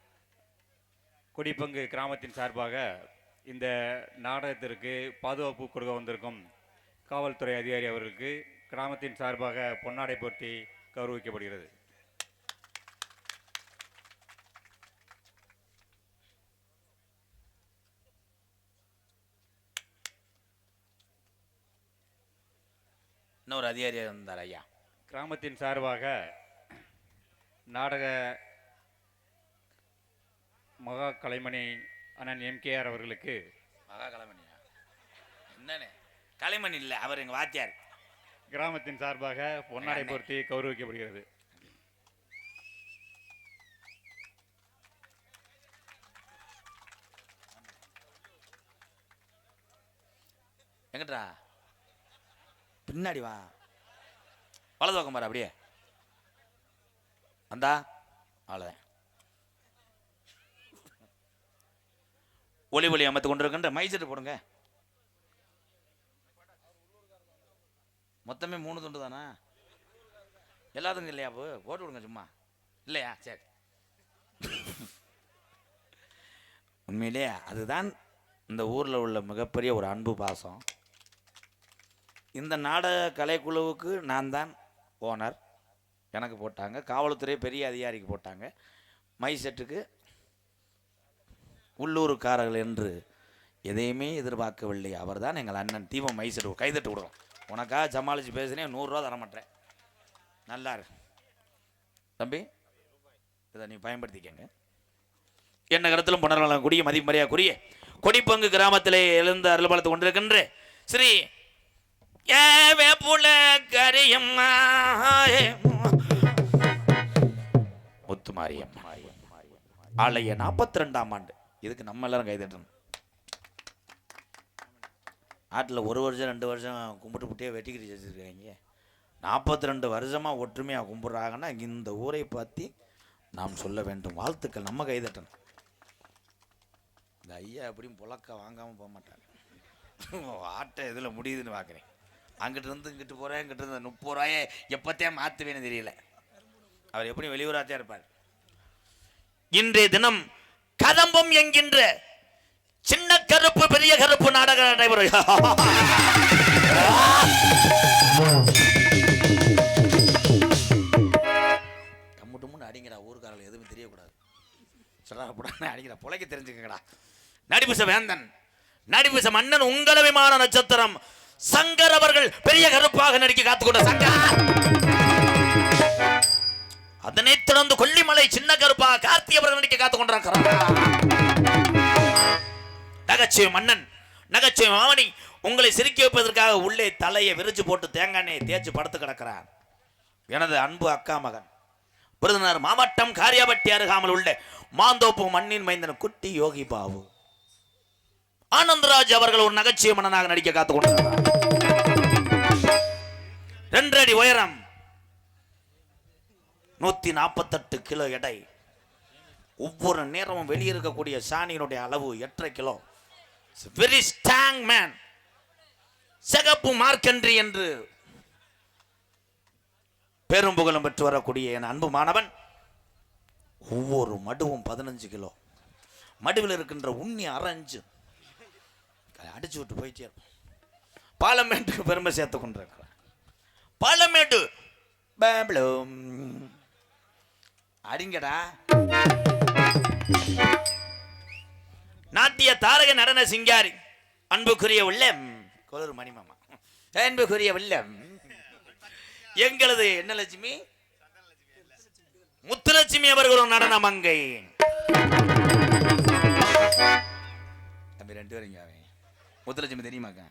கொடிப்பங்கு கிராமத்தின் சார்பாக இந்த நாடகத்திற்கு பாதுகாப்பு கொடுக்க வந்திருக்கும் காவல்துறை அதிகாரி அவர்களுக்கு கிராமத்தின் சார்பாக பொன்னாடை போர்த்தி கௌரவிக்கப்படுகிறது. இன்னொரு அதிகாரி இருந்தார் ஐயா. கிராமத்தின் சார்பாக நாடக மகா கலைமணி அண்ணன் எம்கேஆர் அவர்களுக்கு. மகா கலைமணியா? என்னண்ணே கலைமணி இல்லை, அவர் எங்கள் வாத்தியார். கிராமத்தின் சார்பாக பொன்னாடை போர்த்தி கௌரவிக்கப்படுகிறது. எங்கடா பின்னாடி வா, வலது பக்கம் பாரு, அப்படியே வந்தா அவ்வளோதான். ஒளி அமைத்து கொண்டிருக்கின்ற மைசெட்டு போடுங்க. மொத்தமே 3 துண்டு தானா? எல்லாத்துக்கும் இல்லையா? போட்டு விடுங்க சும்மா. இல்லையா? சரி. உண்மையிலே அதுதான் இந்த ஊரில் உள்ள மிகப்பெரிய ஒரு அன்பு பாசம். இந்த நாடக கலைக்குழுவுக்கு நான் தான் ஓனர். எனக்கு போட்டாங்க. காவல்துறை பெரிய அதிகாரிக்கு போட்டாங்க. மைசெட்டுக்கு உள்ளூருக்காரர்கள் என்று எதையுமே எதிர்பார்க்கவில்லை. அவர் தான் எங்கள் அண்ணன் தீபம் மைசெட்டு. கைதட்டு விடுறோம். உனக்காக சமாளித்து பேசுனேன், 100 ரூபா தரமாட்டேன். நல்லா இரு தம்பி, இதை நீ பயன்படுத்திக்கங்க. என்ன கருத்திலும் புனர்வளம் கூடிய மதிமரியாதைக்குரிய கொடிப்பங்கு கிராமத்திலே எழுந்த அருள் பார்த்து கொண்டிருக்கின்ற ஸ்ரீ வேப்புல கரியம்மா முத்துமாரியம்மா ஆலய 42ஆம் ஆண்டு. இதுக்கு நம்ம எல்லாரும் கைதட்டணும். ஆட்டில் 1 வருஷம் 2 வருஷம் கும்பிட்டு புட்டியே வெட்டிக்கிட்டு வச்சுருக்காங்க. 42 வருஷமாக ஒற்றுமையாக கும்பிட்றாங்கன்னா இந்த ஊரை பற்றி நாம் சொல்ல வேண்டும். வாழ்த்துக்கள். நம்ம கைதட்டணும். இந்த ஐயா எப்படியும் புழக்க வாங்காமல் போக மாட்டாங்க. ஆட்டை இதில் முடியுதுன்னு பார்க்குறேன். அங்கிட்டு இருந்து இங்கிட்டு போகிறேன், இங்கிட்டு இருந்து 30 ரூபாயை எப்போத்தையும் மாற்றுவேன்னு தெரியல. அவர் எப்படி வெளியூராத்தே இருப்பார். இன்றைய தினம் கதம்பம் என்கின்ற சின்ன கருப்பு பெரிய கருப்பு நாடக நடைபெறும். டம்முன்னு அடிங்கடா, ஊருக்காரர்கள் எதுவும் தெரியக்கூடாது. அடிக்கிற புழைக்க தெரிஞ்சுக்கங்கடா. நடிபுச வேந்தன், நடிபுச மன்னன், உங்கள் விமான நட்சத்திரம் சங்கர் அவர்கள் பெரிய கருப்பாக நடிக்க காத்துக்கொண்ட சங்கர். அதனை தொடர்ந்து கொல்லிமலை சின்ன கருப்பாக கார்த்தி அவர்கள் நடிக்க காத்துக் கொண்டிருக்கிறார். நகைச்சுவை மன்னன், நகைச்சுவை மாமணி உங்களை சிரிக்க வைப்பதற்காக உள்ளே தலையை விரிச்சு போட்டு தேங்காய் எண்ணெயை தேய்ச்சி படுத்து கிடக்கிறார். எனது அன்பு அக்கா மகன், விருதுநகர் மாவட்டம் காரியாபட்டி அருகாமல் உள்ள மாந்தோப்பு மண்ணின் மைந்தன் குட்டி யோகி பாபு ஆனந்தராஜ் அவர்கள் ஒரு நகைச்சுவை மன்னனாக நடிக்க காத்துக் கொண்டிருக்கிறார். 2 அடி உயரம், 148 கிலோ எடை. ஒவ்வொரு நேரமும் வெளியிருக்கக்கூடிய சாணியினுடைய அளவு 8.5 கிலோ. Very strong man. சிகப்பு மார்க்கன்றி என்று பெரும் புகழும் பெற்று வரக்கூடிய என் அன்பு மாணவன். ஒவ்வொரு மடுவும் 15 கிலோ. மடுவில் இருக்கின்ற உண்ணி அரைஞ்சு அடிச்சு விட்டு போயிட்டே இருப்போம். பாலமேட்டுக்கு பெருமை சேர்த்து கொண்டிருக்கிறார். பாலமேட்டு அடிங்கடா. நாட்டிய தாரக நடன சிங்காரி அன்புக்குரிய உள்ளம் கோலூர் மணிமாமா, அன்புக்குரிய உள்ளம் எங்களது என்ன லட்சுமி முத்துலட்சுமி அவர்கள் ஒரு நடன மங்கை. தம்பி 2 பேரும் இங்க முத்துலட்சுமி தெரியுமாக்கா?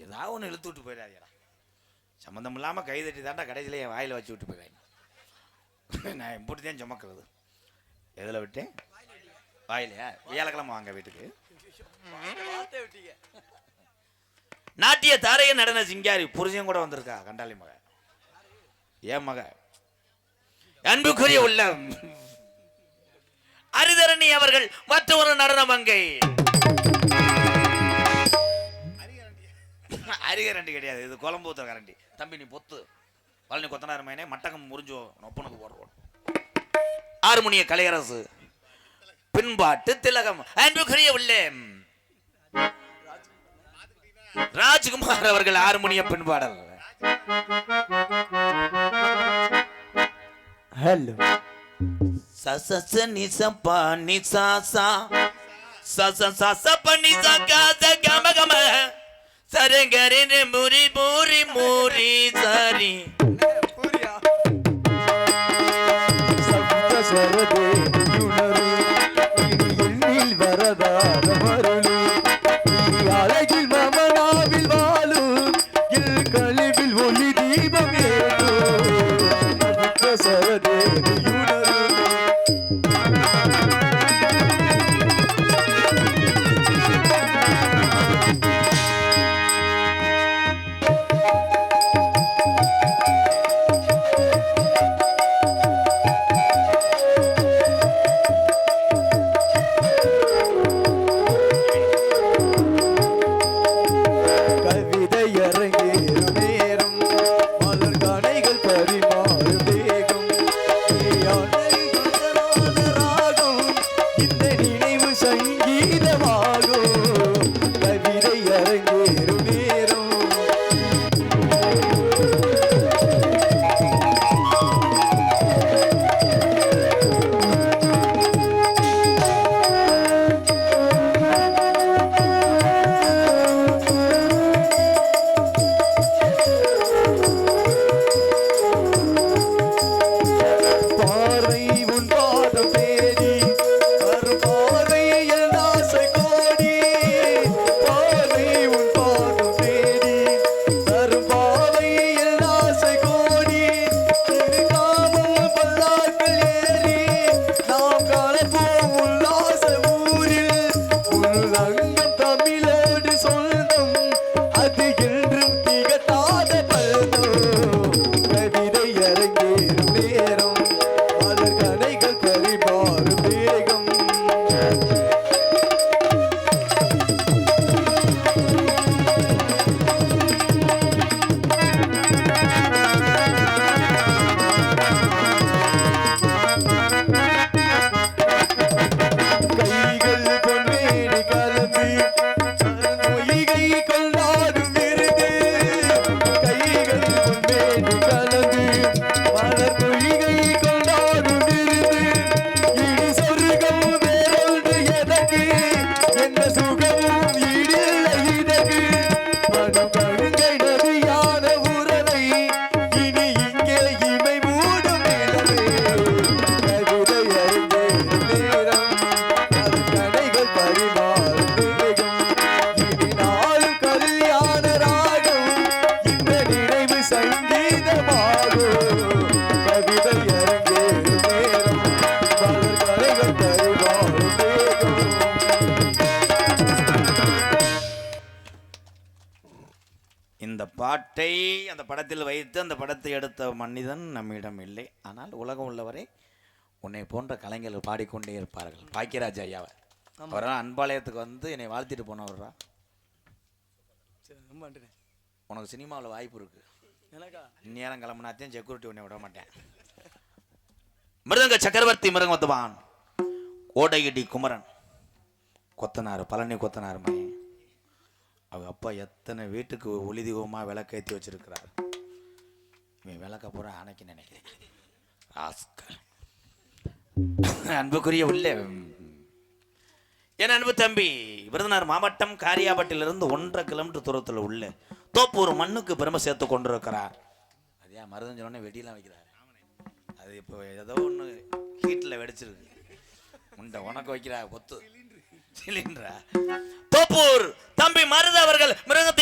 ஏதாவது ஒன்று இழுத்து விட்டு போயிடாதீரா. சம்மந்தம் இல்லாமல் கைதட்டி தாண்டா கடைசியில் என் வாயில் வச்சு விட்டு போயிடாங்க. நான் இப்படி தான் சுமக்கிறது. எதில் விட்டேன்? வாயிலையா? வியாழக்கிழமை வாங்க வீட்டுக்கு. நாட்டிய தாரைய நடன சிங்காரி புருஷன் கூட வந்திருக்கா. கண்டாளி மக, ஏன் மக அன்புக்குரிய உள்ளம் அரிதரணி அவர்கள் மற்றொரு நடன மங்கை. அரிகரண்டி கிடையாது, இது குழம்பூத்த கரண்டி. தம்பி நீ பொத்து பழனி கொத்தனார் மைனே மட்டகம் முறிஞ்சோ ஒப்பனுக்கு போடுறோம். ஆறுமணிய கலையரசு பின்பாட்டு திலகம் அன்புக்குரிய உள்ளே ராஜ்குமார் அவர்கள் ஆறுமணிய பின்பாடல். ஹலோ சச நிசப்பா நிசாசா சச பனிசா காச கம கம சரங்கரே முரி முரி முரி சரி சரதே யுணரு இனியில் வரதார மருளு அழகில் மமனாவில் வாழு இல் கழிவில் ஒளி தீபமேடு சரதே யுணரு. இந்த பாட்டை அந்த படத்தில் வைத்து அந்த படத்தை எடுத்த மனிதன் நம்மிடம் இல்லை. ஆனால் உலகம் உள்ளவரை உன்னை போன்ற கலைஞர்கள் பாடிக்கொண்டே இருப்பார்கள். பாக்கியராஜ் ஐயாவை அவரெல்லாம் அன்பாலயத்துக்கு வந்து என்னை வாழ்த்திட்டு போனவர்ரா. உனக்கு சினிமாவில் வாய்ப்பு இருக்கு. இந்நேரம் கிளம்புனாத்தையும் செக்யூரிட்டி உன்னை விட மாட்டேன். மிருதங்க சக்கரவர்த்தி மிருகமத்துவான் ஓடையடி குமரன் கொத்தனார் பழனி கொத்தனார் மகன். அவங்க அப்பா எத்தனை வீட்டுக்கு ஒளி தீபமாக விளக்கேற்றி வச்சிருக்கிறார். இவன் விளக்க போற அணைக்கு நினைக்கிறேன். அன்புக்குரிய உள்ளே என் அன்பு தம்பி விருதுநகர் மாவட்டம் காரியாபட்டிலிருந்து 1.5 கிலோமீட்டர் தூரத்தில் உள்ள தோப்பூர் மண்ணுக்கு பெருமை சேர்த்து கொண்டிருக்கிறார். அதே மருதம் சொன்னோடனே வெடியெல்லாம் வைக்கிறார். அது இப்போ ஏதோ ஒன்று ஹீட்டில் வெடிச்சிருக்கு. உண்டை உனக்கு வைக்கிறா கொத்து சிலிண்டரா. தோப்பூர் தம்பி மருது அவர்கள் மிருகத்தை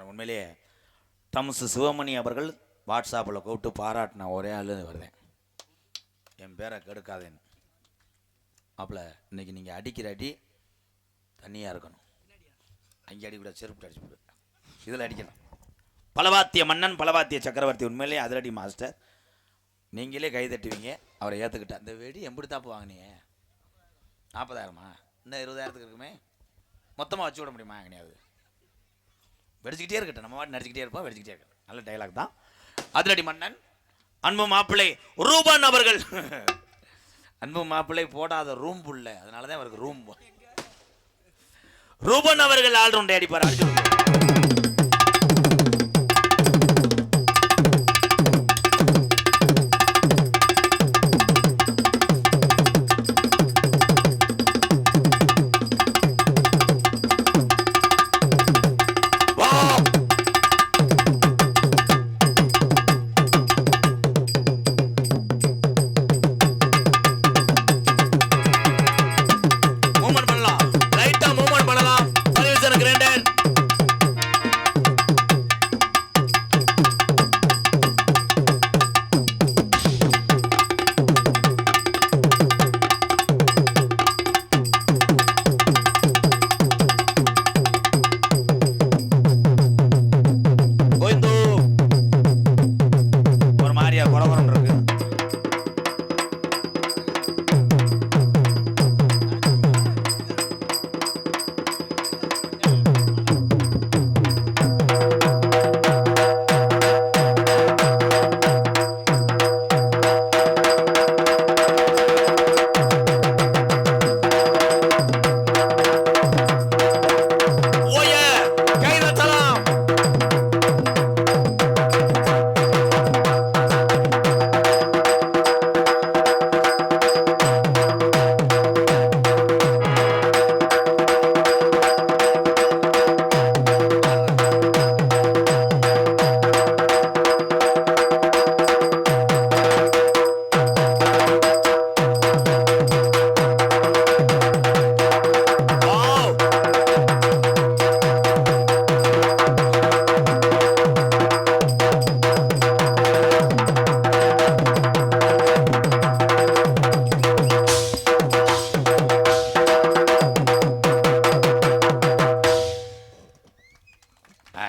உண்மையிலேயே தம்சு சிவமணி அவர்கள் வாட்ஸ்அப்பில் கூப்பிட்டு பாராட்டின ஒரே ஆள் வருவேன். என் பேரை கெடுக்காதேன்னு. மாப்பிள்ள இன்னைக்கு நீங்கள் அடிக்கிற அடி தண்ணியாக இருக்கணும். அங்கே அடிக்கூட செருப்பு அடிச்சு இதில் அடிக்கணும். பலவாத்திய மன்னன் பலவாத்திய சக்கரவர்த்தி உண்மையிலேயே அதிரடி மாஸ்டர். நீங்களே கை தட்டுவீங்க. அவரை ஏற்றுக்கிட்ட அந்த வெடி எப்படி தாப்பு வாங்கினீங்க? 40,000மா? இன்னும் 20,000த்துக்கு இருக்குமே. மொத்தமாக வச்சு விட முடியுமா? எங்கனையாவது வெடிச்சுக்கிட்டே இருக்கட்டும். நம்ம வாட்டி நடிச்சுக்கிட்டே இருப்போம், வெடிச்சுக்கிட்டே இருக்கட்டும். நல்ல டைலாக் தான். அதிரடி மன்னன் அன்பு மாப்பிள்ளை ரூபன் அவர்கள். அன்பு மாப்பிள்ளை போடாத ரூம் புள்ள, அதனால தான் அவருக்கு ரூம். ரூபன் அவர்கள் ஆல்ரவுண்டை அடிப்பார். அடிச்சு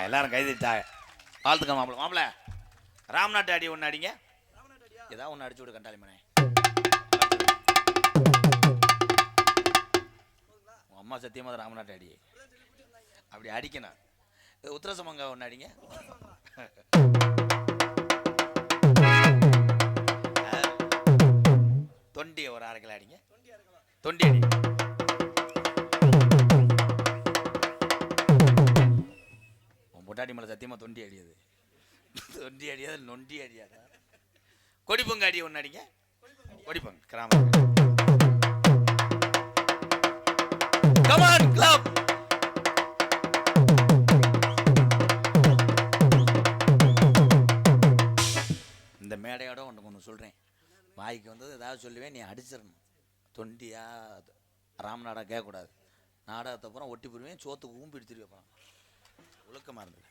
எல்லாரும் கைதிட்டா வாழ்த்துக்க மாப்பிள்ள. மாப்பிள்ள ராம்நாட்டு அடி ஒன்று அடிங்க. ஏதாவது ஒன்று அடிச்சு விடு கண்டாளி மனே. உன் அம்மா சத்தியமாக தான் ராமநாட்டு அடி அப்படி அடிக்கணும். உத்தரசமங்கா ஒன்று அடிங்க. தொண்டி ஒரு 1/2 கிலோ அடிங்க. தொண்டி அடி. உன் பொட்டாடி மேலே சத்தியமாக தொண்டி அடியாது. தொண்டி அடியாது, நொண்டி அடியாது. கொடிப்பொங்க அடி ஒன்று அடிங்க. கொடிப்பொங்க கிராமம். Come on club. இந்த மேடையோட ஒன்று சொல்கிறேன். வாய்க்கு வந்தது ஏதாவது சொல்லுவேன், நீ அடிச்சிடணும். தொண்டியா ராமநாடா கேட்கக்கூடாது. நாடகத்தை அப்புறம் ஒட்டி போடுவேன், சோத்துக்கு ஊம்பி எடுத்துருவேன். ஒழுக்கமாக இருந்தது.